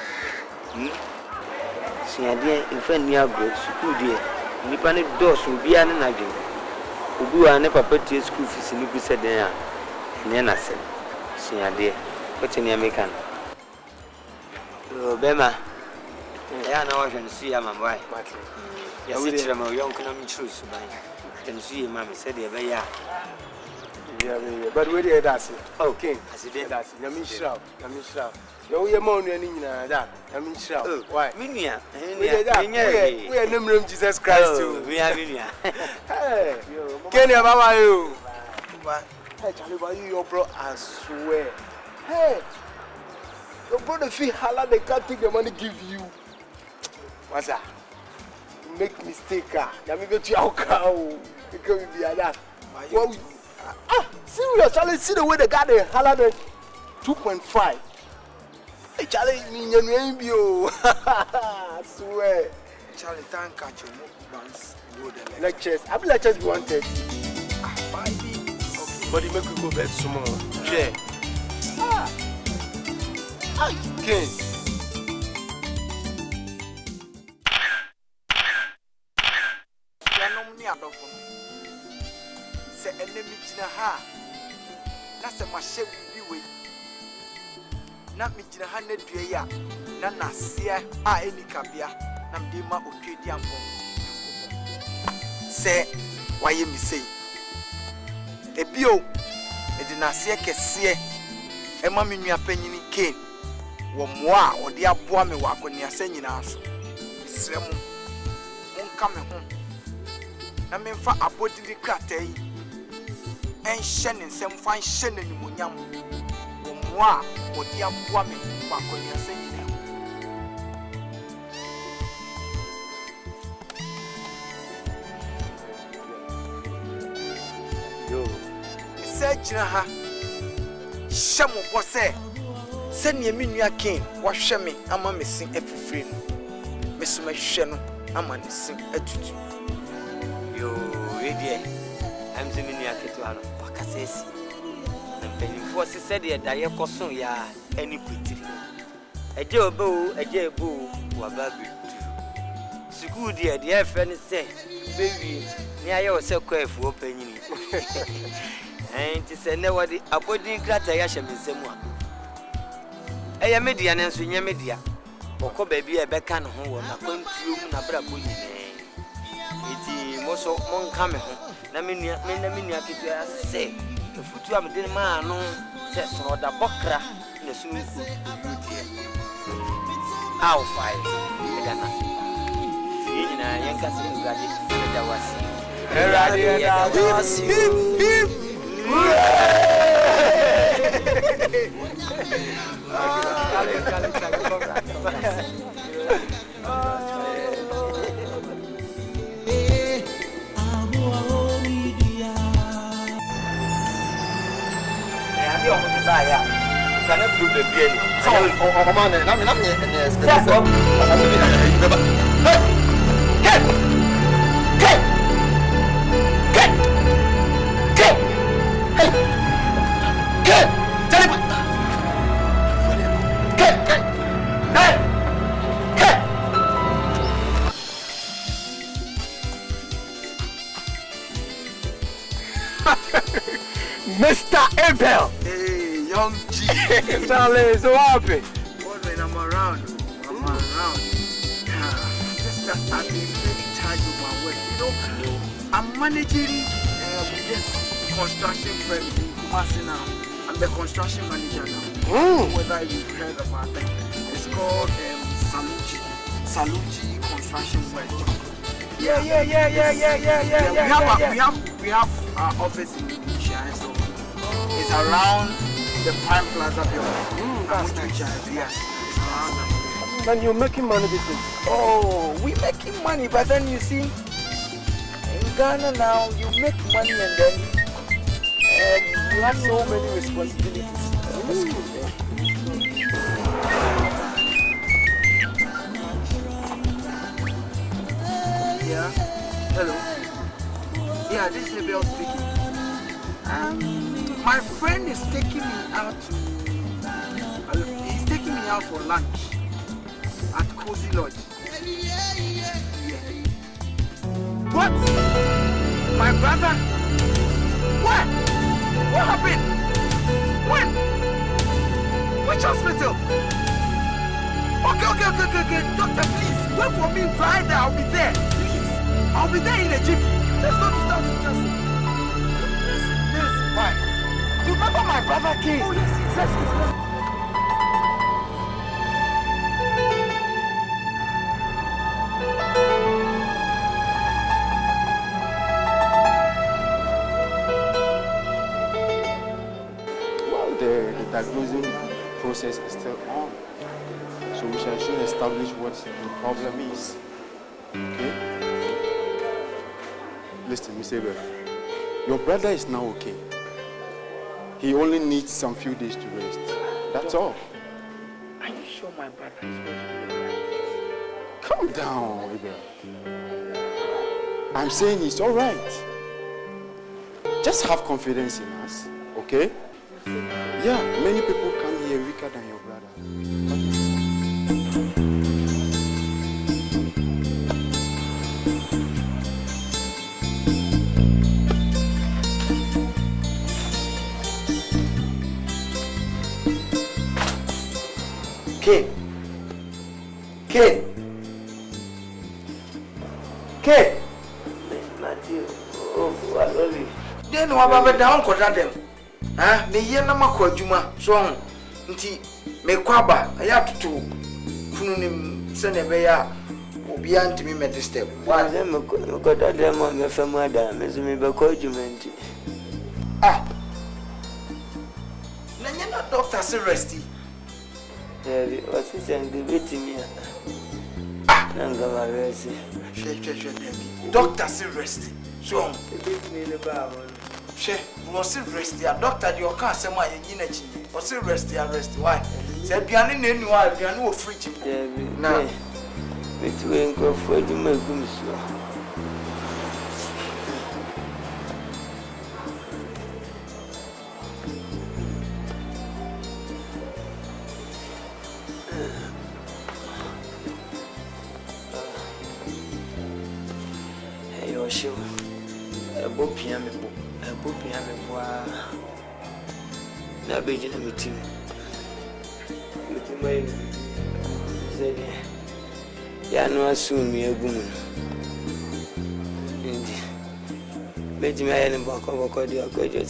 See, I dear, in friend near growth, school dear. Nippany doors will be an agent. Who are never put to school fees in Lupu said there. And then I said, see, I dear, what in the American? Oh, Bema, I know I can see I'm a wife. Yes, it's a young economic truth. I can see Mammy said, yeah. But where did that? Okay, I said, that's Yamisha. No, you're more than that. Yamisha. Why? Minia, we are numbering Jesus Christ too. We are Minia. Hey, Kenya, how are you? Hey, Charlie, why you, bro? I swear. Hey, your brother feel halal, they can't take the money give you. What's that? Make mistake, you may get your cow. Because we be that. Serious, Charlie, see the way they got the halal 2.5. Hey, Charlie, me and you. I swear. Charlie, thank you. Once lectures. I be lectures be wanted. But you make you go bed tomorrow. Yeah. Again. Say enemy jina ha. Na se ma she bi we. Na mi jina ha na dua ya. Na nasia a eni kabia. Na mde ma otwedi ampo. Se waye mi sei. Ebio e di nasia kese e ma mi nua panyini Ken. Wo moa o de aboa me wa akoni asa nyina aso. Misre mu. Monka me ho. Na me mfa abodiri kratai. En shenin sem fan shenin ni monyam wo moa wo dia boa me kwa kwani asanyina yo se jina ha shamo bo se ne mi nua Ken wo hwe me ama me sin afifiri no me so me hwe no ama ne sin atutu yo redie I'm the mini aketwano pakasesi na mpanyimfo se said da ye koso ya ani kwitiri eje obo eje ebo wa babu school dia dia fe ne se bewi ni aye o se kwafu opanyini enti se ne wodi abodin krata ya hyemensemu a eya media ne nso nya media boko ba bi e beka ne ho wo na kwantuo mu na brabo nyine enti moso monka me ho na menua kitu ase futu am den ma no se so da bokra na sunu ku how fai edana yina yanka se ngade da wasi erade da wasi Saya, karena belum lebih ni. Oh, mana? Namanya. Siapa? Mr. Abel. Young G. Charlie, so happy. When I'm around, I'm around. Just that I've been very tired of my work. You know, I'm managing this construction firm in Kumasi now. I'm the construction manager now. Whether you've heard about it, it's called Saluji Construction Work. Yeah. We have our office in Shire, so it's around the Prime Plaza building. That's nice. Yes, it's around that. Man, you're making money this thing. Oh, we're making money, but then you see, in Ghana now, you make money and then you have so many responsibilities. Yeah. Hello. Yeah, this is Abel speaking. My friend is taking me out he's taking me out for lunch at Cozy Lodge. Yeah. What? My brother? What? What happened? When? Which hospital? Okay. Doctor, please, wait for me right there. I'll be there. Please. I'll be there in a jiffy. Let's go to South Johnson. Yes. Why? You remember my brother came? Oh, yes. Well, the diagnosing process is still on. So we shall soon establish what the problem is. Okay? Listen, Mr. Abel, your brother is now okay. He only needs some few days to rest. That's all. Are you sure my brother is going to be alright? Calm down, Abel. I'm saying it's all right. Just have confidence in us, okay? Yeah, many people come here weaker than your brother. Kid. Matthew, oh, what are you? Then what about down them? Ah, me yen na makwa juma so nti me kwaba aya tutu funu nim se ne be ya obi antimi me disturb. Wa ze me ko them on me fam ada me so me be kwa juma nti. Ah. Na nyana doctor say resty. Yeah, what is saying the betimi. Ah, nanga ma rest. She doctor say resty. So me the baba. She was rest ya doctor the oka asem a yin na chi was rest why say aduane na enu a aduane wo fridge na betu enko fo aduma gum so hey yo show ebo pia me bo Pupia me boa na beji na meeting mai zede ya no asumi egum ndi beji mai ne boko di akojo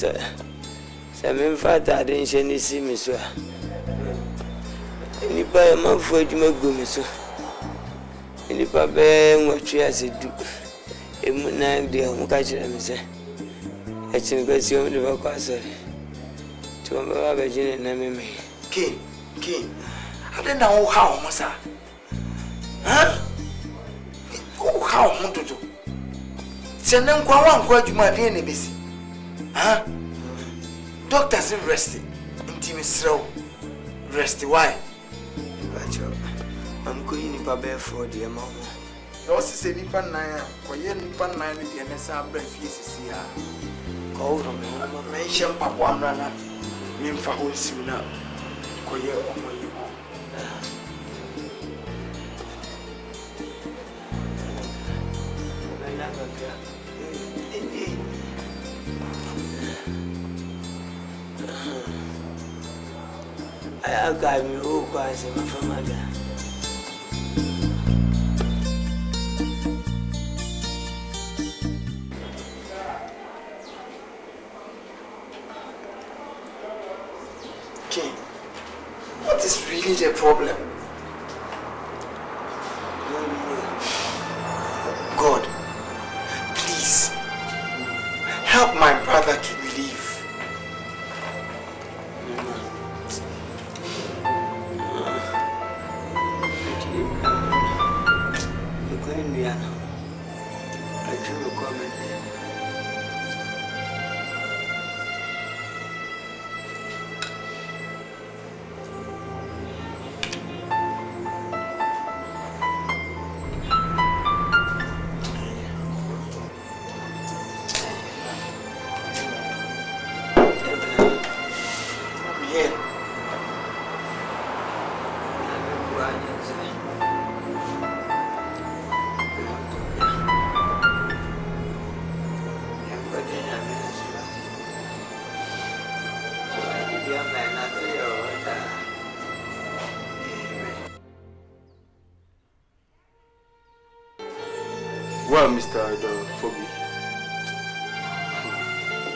se me fata de nse ni si mi so ni pa ma fo aduma gum so ni pa be nwatwe Aseidu emu na de mu ka kire me se echin go si o me ba kwa sorry to me ba be jine na me king I don't know how masa huh how muntu to senen kwa wan kwa adwuma de ne besi huh doctor say rest intimi srew rest why bacho am ko yini pa be for de ma ho no si se nipa nan ko ye nipa nan ne de ne sa bra fie sisi a ko ro me ma mention papa amra na mi mfa ho nsiw na ko ye omo yi ho I got me who was in my family. really the problem? God, please help my brother to believe. Well, Mr. Adol,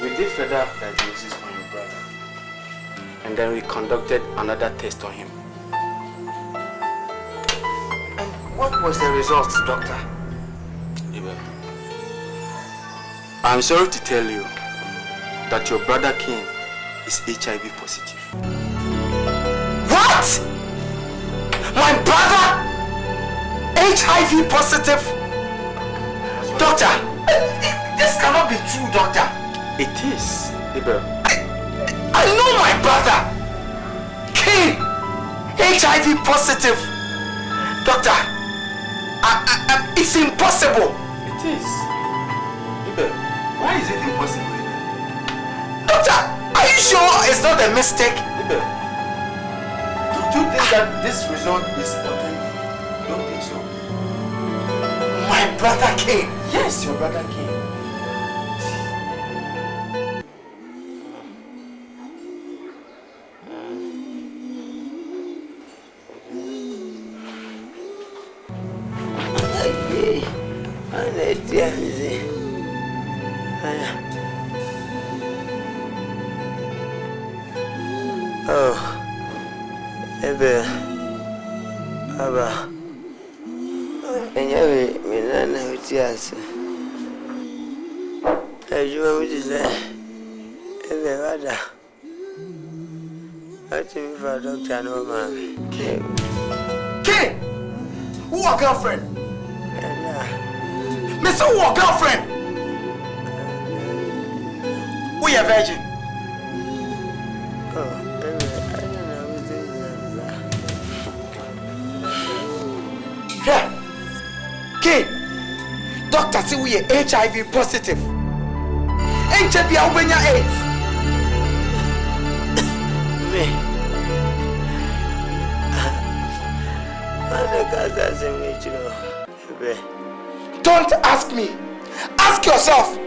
we did further diagnosis on your brother, and then we conducted another test on him. And what was the result, doctor? Abel, I'm sorry to tell you that your brother King is HIV positive. What? My brother? HIV positive? Doctor, this cannot be true, doctor. It is, Abel. I know my brother. King, HIV positive. Doctor, it's impossible. It is. Abel, why is it impossible? Doctor, are you sure it's not a mistake? Abel, don't you think that this result is authentic? Don't think so. My brother King. Yes, your brother King. Oh, Abel, Abba. Enyewe minana utiase. Ejuma mutize. Ebe wada. Ati mi fa doctor no mami. King, who a girlfriend? Yeah. Mister, who a girlfriend? Who a virgin? Oh, Ebe, I don't know who this is. Yeah. King, doctor say we are HIV positive. HIV Albania AIDS. Me. Don't ask me. Ask yourself.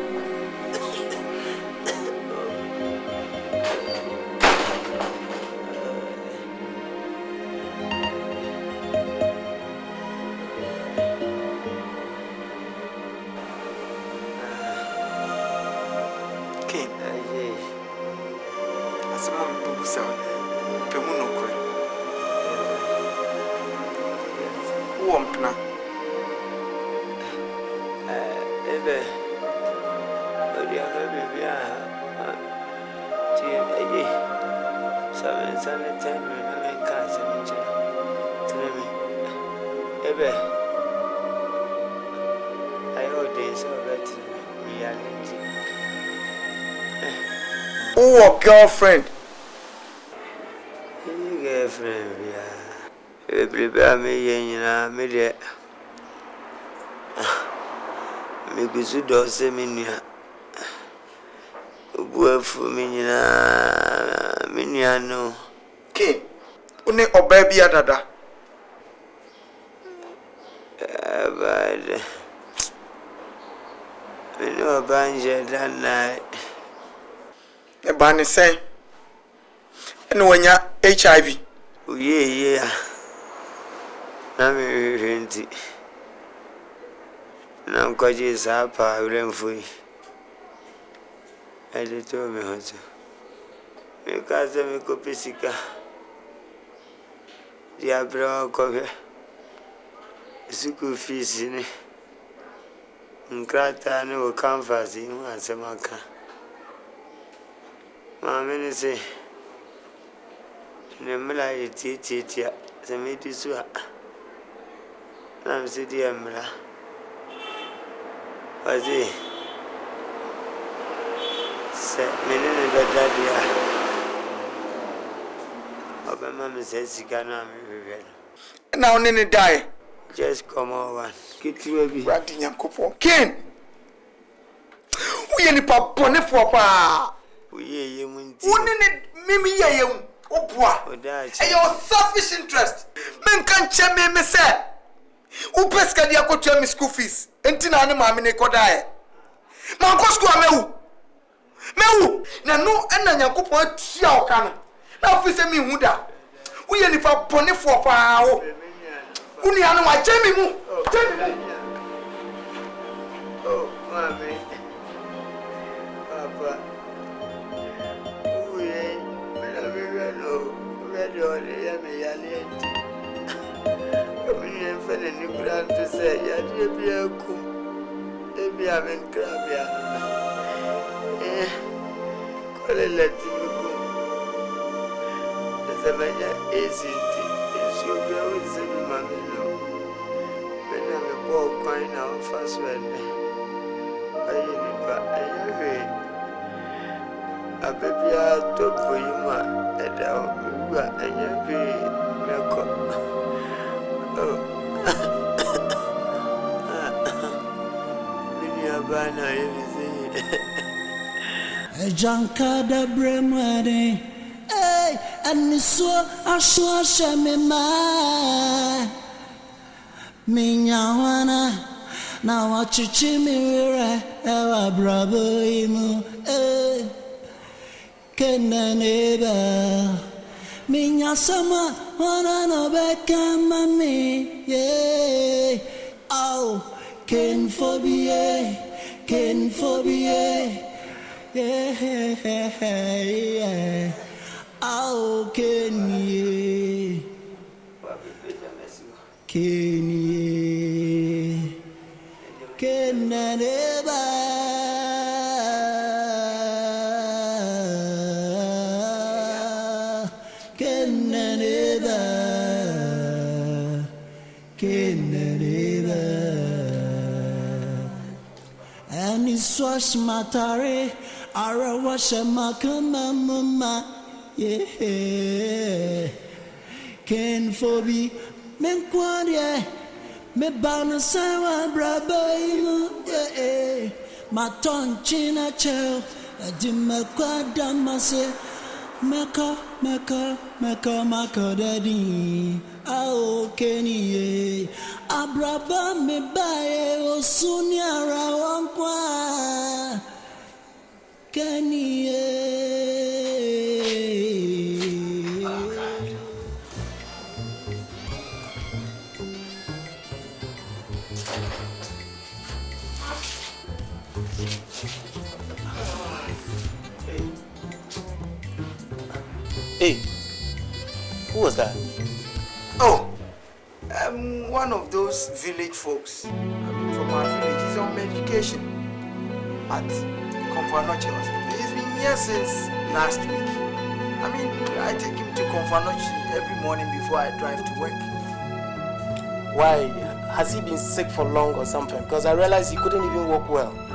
Who a girlfriend? Girlfriend, yeah. Prepare me, me there. Me go to do seminia. Buefu minia no. King, une obebi adada. Bad. Me no banje that night. E bani say. Eno wanya HIV. Oh yeah. Na me renti. Na nkwaje sapa uremfui. Ele to me hoto. Me kaza me kopisika. Dear bro, cover. School fees in it. Nkrata no canvas in one semaka. Mamma say, Nemla ititia, the medisua. I'm City Emra. Was it? Set me daddy. My mama says she cannot be Now, Nene die. just come over. Get you a bit. Ratting and couple. Ken! We any papa for pa. We hear you when Mimi, oh, boy. And your selfish interest. Men can't check me, sir. Who pesca the aqua school fees? And Tina and Mamma Nicodae. Manco school, Meu. No, and then your couple, Chiao Cannon. Now, if you me, Huda. We any papa for pa. Uni anu wa jemi mu. Oh, mommy. Papa. We ready on the Yami. Coming in for the new grand to say, Yadi be a cool. They be having crabia. Call it let you go. The Savannah is it. You go with the mammy. When I'm a boy, crying out fast when I baby, I'll talk for you, ma, and I'll be oh, when you are by now, you see a junkada bremade. Hey, and so I saw Shamima. Minyawana. Now what you chimera, our brother, eh? Can I never? Minya sama, wana no beka mami, yeah. Oh, can phobia, yeah. Oh, can ye? Can I never? Can I never? Can I never? And it's wash matare, ara wash ma mama, yeah. Can phobia, men quadia. Me bana sawa brabo imu yeah ma ton china chel adima kwada mase maka daddy ao keni abraba me bae osunyara wankwa keni Hey, who was that? Oh, one of those village folks. From our village. He's on medication at Confanoche Hospital. He's been here since last week. I take him to Confanoche every morning before I drive to work. Why? Has he been sick for long or something? Because I realized he couldn't even walk well. We know.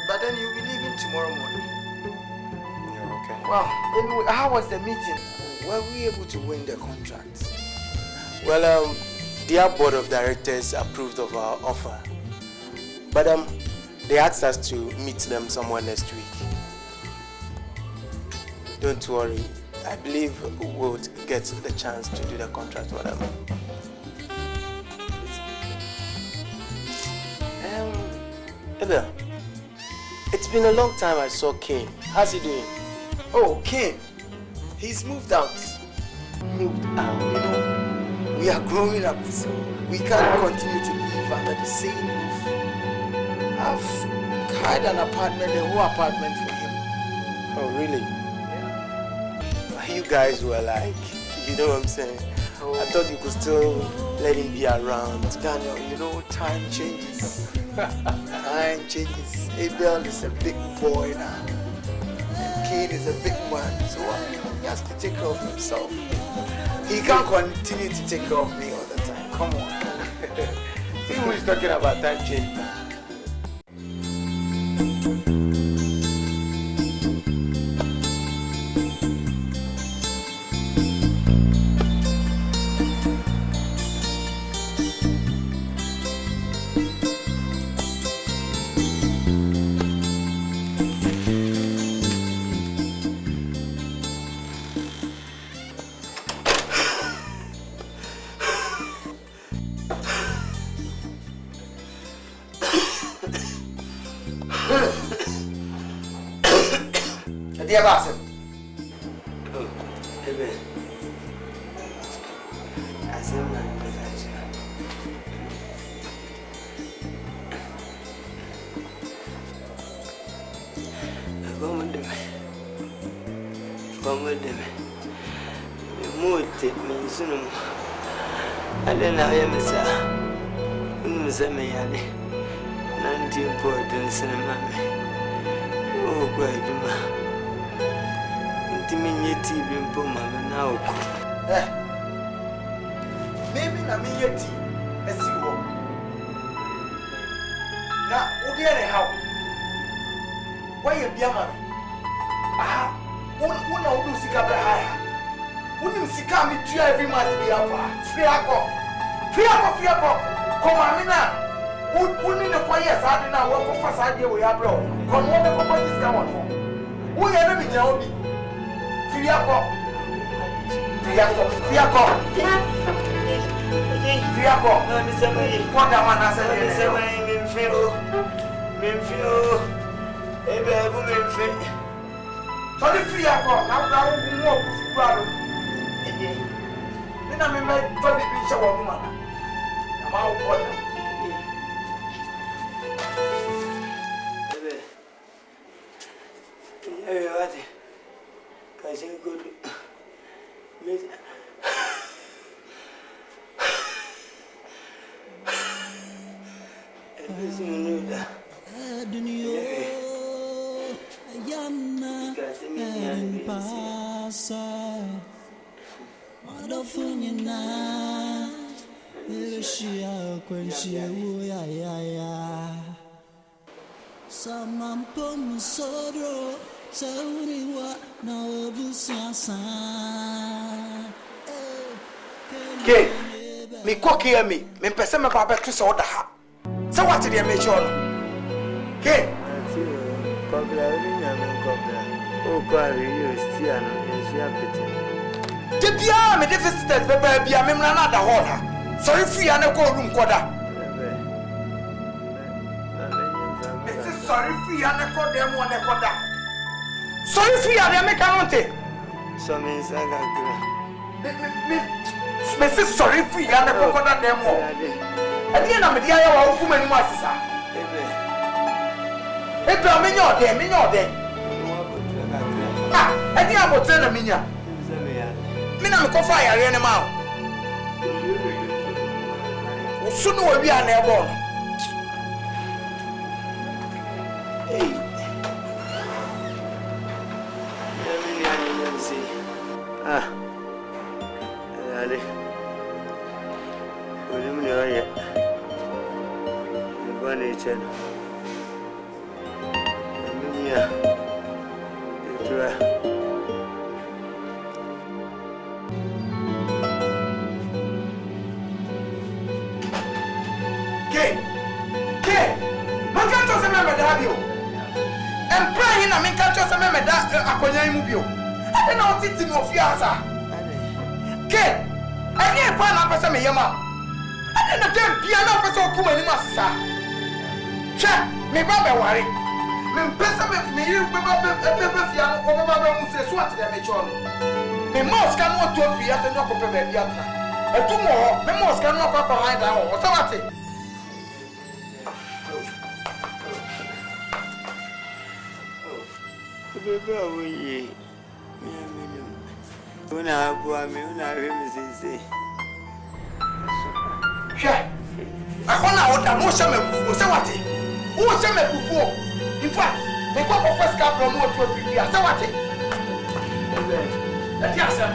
But then he'll be leaving tomorrow morning. Well, anyway, how was the meeting? Were we able to win the contract? Well, their board of directors approved of our offer. But they asked us to meet them somewhere next week. Don't worry. I believe we'll get the chance to do the contract for them. Abel, it's been a long time I saw Cain. How's he doing? Oh, Cain. He's moved out. Moved out? We are growing up, so we can't continue to live under the same roof. I've hired an apartment, a whole apartment for him. Oh, really? Yeah. You guys were like You know what I'm saying? I thought you could still let him be around. Daniel, you know, time changes. Time changes. Abel is a big boy now. The kid is a big man. So he has to take care of himself. He can't continue to take care of me all the time. Come on. See who is talking about time change. Dear Basim. Oh, Abel. Asema Bomodeme. Mote minsunum. Adena yamesa. Unumseme yale. Nanti important cinema. Oh, Guaduma. Intimate TV mpo mama na oko. Maybe na me yeti esi wo. Na odi ere how. Why you bia man? Aha. Una odu sika be haya. Unim sika mi tua every month bi afa. Free akọ. Come on na. Uni ne kwa yes ade na wo ko fa sa de wo ya bro. Come on be ko ko sika won ho. Wo ye na mi nya obi. Free akọ. No ni se me. What da man na se me mfio. Ebe bu me mfi. So the free akọ na wo mu obufu ado. Ni na me me to bibi nche wo mu mana. Na ma wo ko na. Ebe wati. Kaje godu. Okay, me cook here me pese me papa to so da ha. So what did you make sure? Okay. Kobla ni nyame kobla. O kwa you still an ensia pete. Je bia me deficitors be ba bia me mra na da hall ha. Sorry free an go room koda. Me say sorry free an go dem one koda. Sorry free an me can want. So me saga gra. Me say sorry free an go koda dem one. E dey na me dey aye wa ofu mani mu asisa. Ebe o menyo de. Ah, e dey abotre na menya. Me na me ko fa yare ne ma o. Osu no wi an e bo no. Ah. Ale. Olim ni oye. Ngone chena. Minya. Etua. Ke. Man kan to se me da bio. Em pray na me kan to se me da akonya mu bio. Ade na otiti no fiasa. Ke. Ani e pa na pese me yema. Ade na dem bia na pese okuma ni masisa. Che, me ba be ware. Me pese me yiri be fia no ko ba mu se so ate me cho no. Me moska no to fia te no ko pe ba bia tra. Etu mo ho, me moska no ko ko line da ho. O tawate. Bebe awoye. Una Aboa me una remisi. Hwɛ. Akɔna oda no hyɛ me fufu sɛ wate. Wo hyɛ me fufu. In fact, me kɔ kɔ first cap from what to be here. Sɛ wate. Ati asɛm.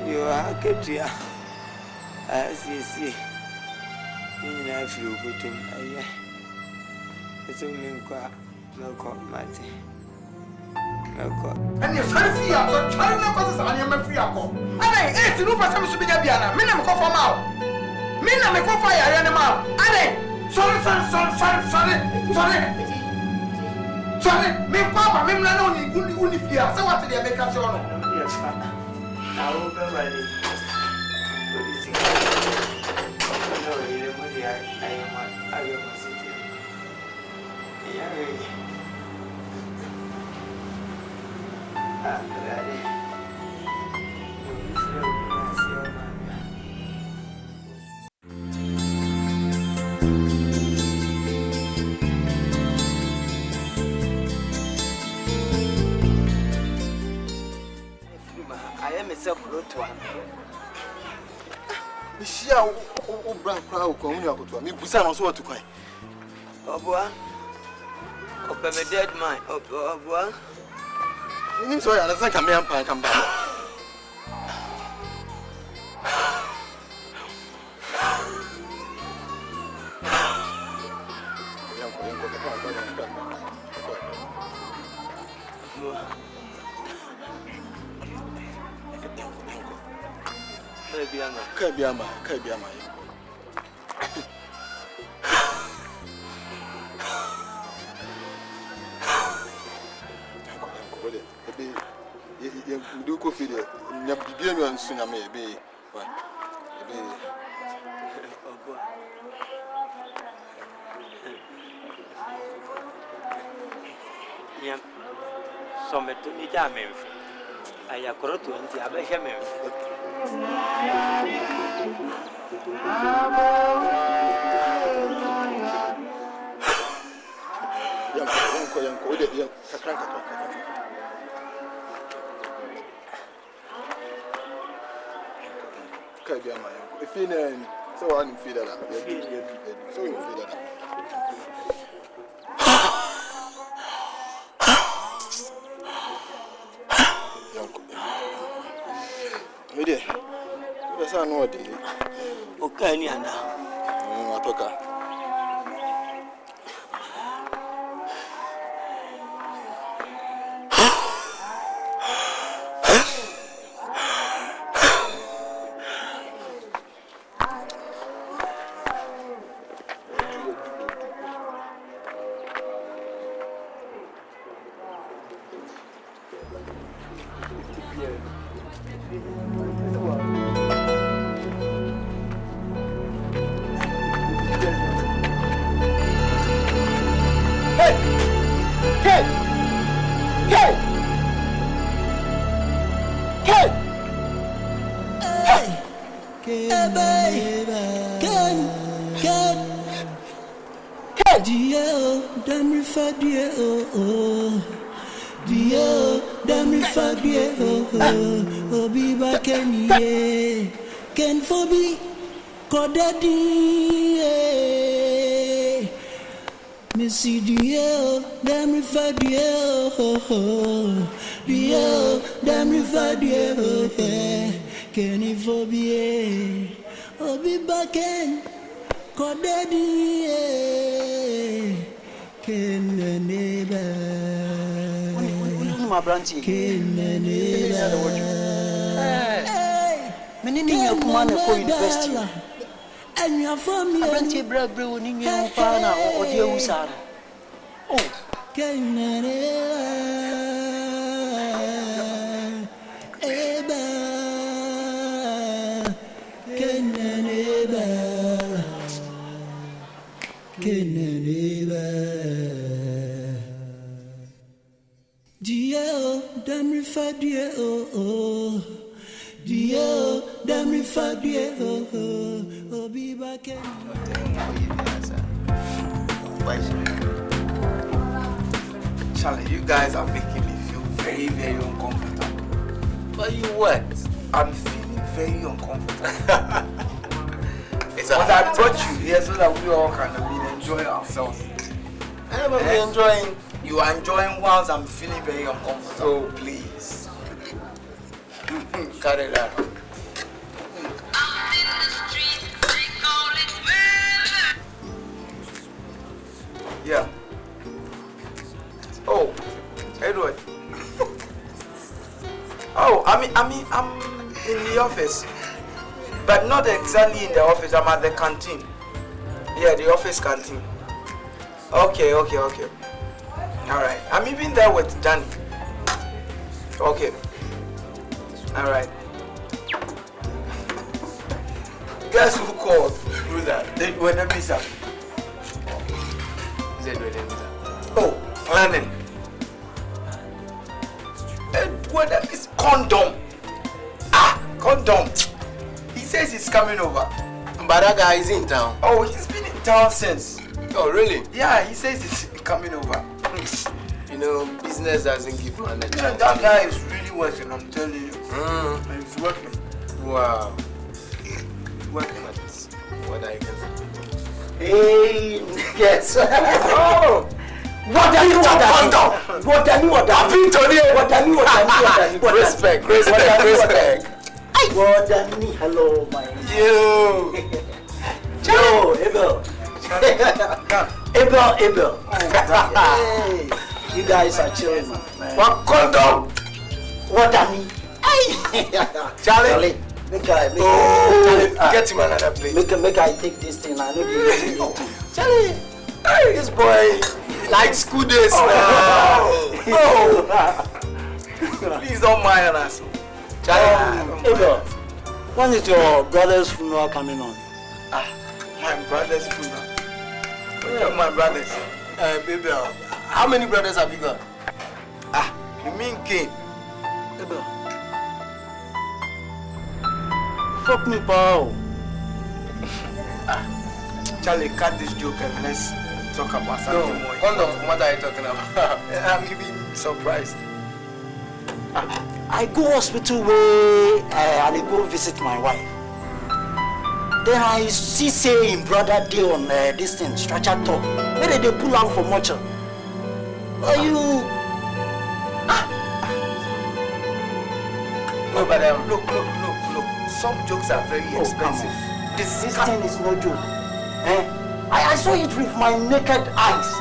You are Ketia. As you see, in a few good it's only no cop, Matty. And your son free out, so try no causes on your free out. And I ain't no person to be a piano. Minna me call out. Minna me call fire animal. And I sorry. Sorry, me papa, me no need only fear. So what did they make us on? Yes, I will be ready. I am sitting. I am a self-rotor. Shia o bra crowd ko unu akoto me busa no so watu kwai Aboa open me dead man Aboa ni so ya na san kam yan pan ba Kabiama. Do coffee there. You be no answer me be. Why? Be. Yeah. So me to ni ja me. Aya koro 20 abehye me. Yanko ode ya kakranka Kabiama yanko if you so one feed that so you feed that Ode sa no ode Okani ana atoka Ken Fobi Kodadi Missy Dio Damn refer Dio Damn refer Kenny Fobi Obi Baken Kodadi Ken the neighbor Ken the neighbor Menini ya kumana ko university. Anya family. Abranti brabre woni nyu pa na odi ewusa no. Oh, kenere. Eba. Kenere. Kenere. Dio, damn refadio oh. Dio, damn refadio oh. Be back in. Charlie, you guys are making me feel very, very uncomfortable. But you what? I'm feeling very uncomfortable. But I brought you here so that we all can enjoy ourselves. We're enjoying. You are enjoying whilst I'm feeling very uncomfortable. So please. Cut it out. Yeah. Oh, Edward. Oh, I'm in the office, but not exactly in the office. I'm at the canteen. Yeah, the office canteen. Okay. All right. I'm even there with Danny. Okay. All right. Guess who called? Who's that? When the visa. Oh, planning. What is condom? Condom. He says he's coming over. But that guy is in town. Oh, he's been in town since. Oh, really? Yeah, he says he's coming over. You know, business doesn't give man a chance. That guy is really working, I'm telling you. And he's working. Wow. Working. What are you going to do? Hey, yes. Oh! What are you Respect. Hello, my. You. Joe, Abel. Abel. Hey, you guys are chilling, man. What condom? What I mean? Charlie. Get him another place. Make I take this thing. I know this. Charlie. Hey, this boy like school days now. Oh. Please don't mind us. Charlie. Abel, when is your brother's funeral coming on? My brother's funeral. My brothers. Baby, how many brothers have you got? You mean King? Abel. Fuck me, pal. Charlie, cut this joke and let's talk about something more. Condom, what are you talking about? I'm even surprised. I go hospital where I go visit my wife. Then I see say in brother day on this thing, stretcher top. Maybe they pull out for much. Are you? No, but look. Some jokes are very expensive. This thing is no joke. I saw it with my naked eyes.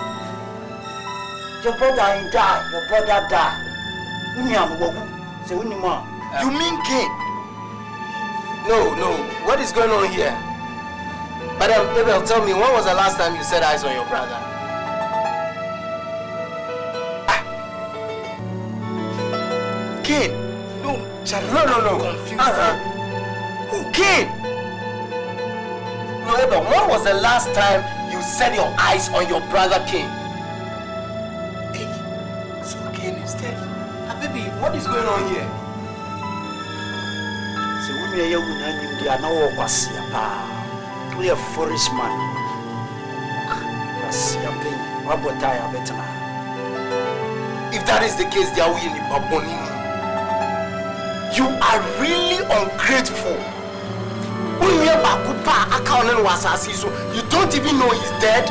Your brother died. You mean King? No. What is going on here? Madam, Abel, tell me, when was the last time you set eyes on your brother? King? No, Charlie. No. Confused. Who? King? No, Abel, when was the last time you set your eyes on your brother King? Hey, so King is dead. Baby, what is going on here? We are forest man. If that is the case, they are in the Baboni. You are really ungrateful. You don't even know he's dead.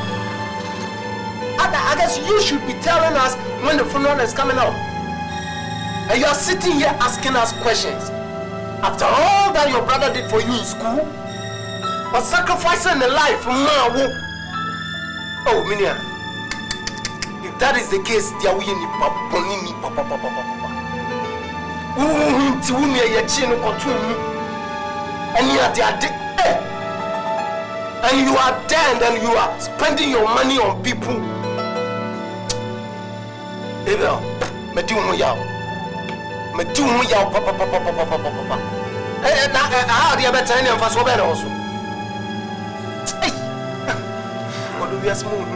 I guess you should be telling us when the funeral is coming up. And you are sitting here asking us questions. After all that your brother did for you in school, but sacrificing the life from now. Oh, Minia. If that is the case, they are winning. And you are dead and you are spending your money on people. Abel, papa. How do you better any of us over also? Hey, what do we are smooth?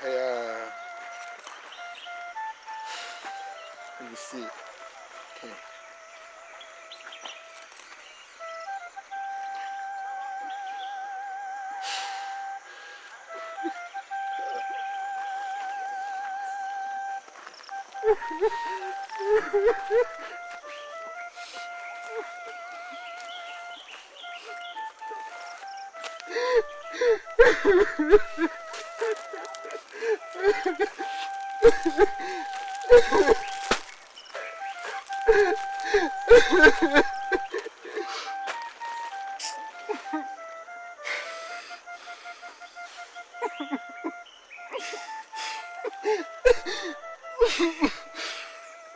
Yeah. You see. Okay.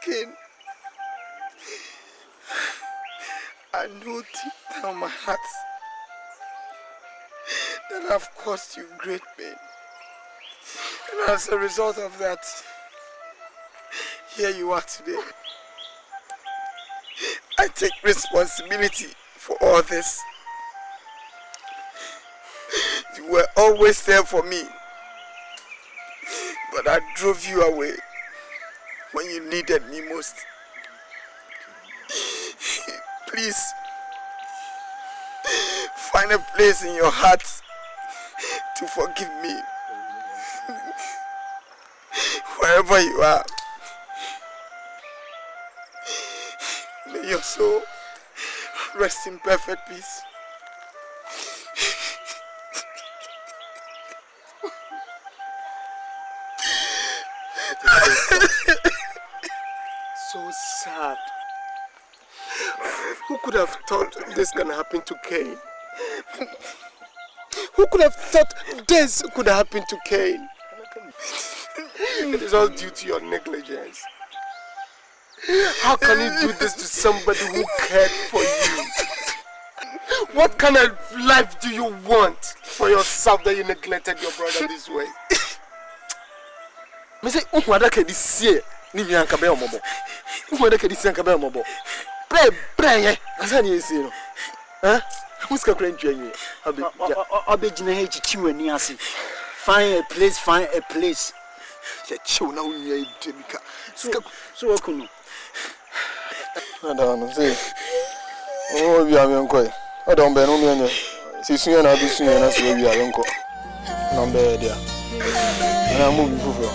Ken, I know deep down my heart that I've caused you great pain. And as a result of that, here you are today. I take responsibility for all this. You were always there for me, but I drove you away when you needed me most. Please, find a place in your heart to forgive me. Wherever you are, may your soul rest in perfect peace. So sad. Who could have thought this can happen to Cain? Who could have thought this could happen to Cain? It is all due to your negligence. How can you do this to somebody who cared for you? What kind of life do you want for yourself that you neglected your brother this way? Me say, "Who ada ke this year? Ni bi anka be omobo. Who ada ke this anka be omobo? Bre, asa ni esi no. Eh? Who's ka kura ntwanwe? Abi jina he chichiwani ase. Find a place. Chichiw na unua idemika. So akuno. Ada no say. Oh, bi amenko. Ada mbe no mi anye. Sisunya na abisunya na se bi ayenko. Na mbe dia. Na mu bi fufu.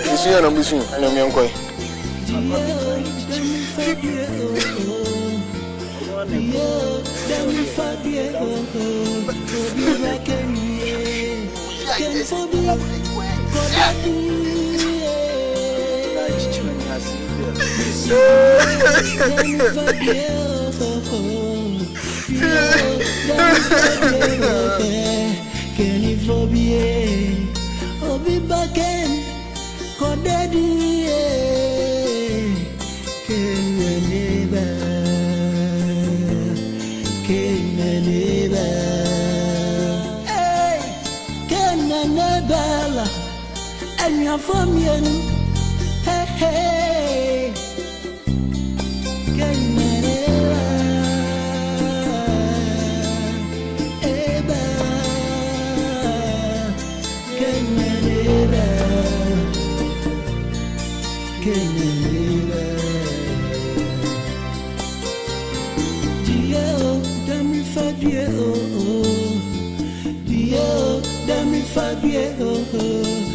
Sisunya na abisunya na mi enko. And you're from you, hey, Dieu,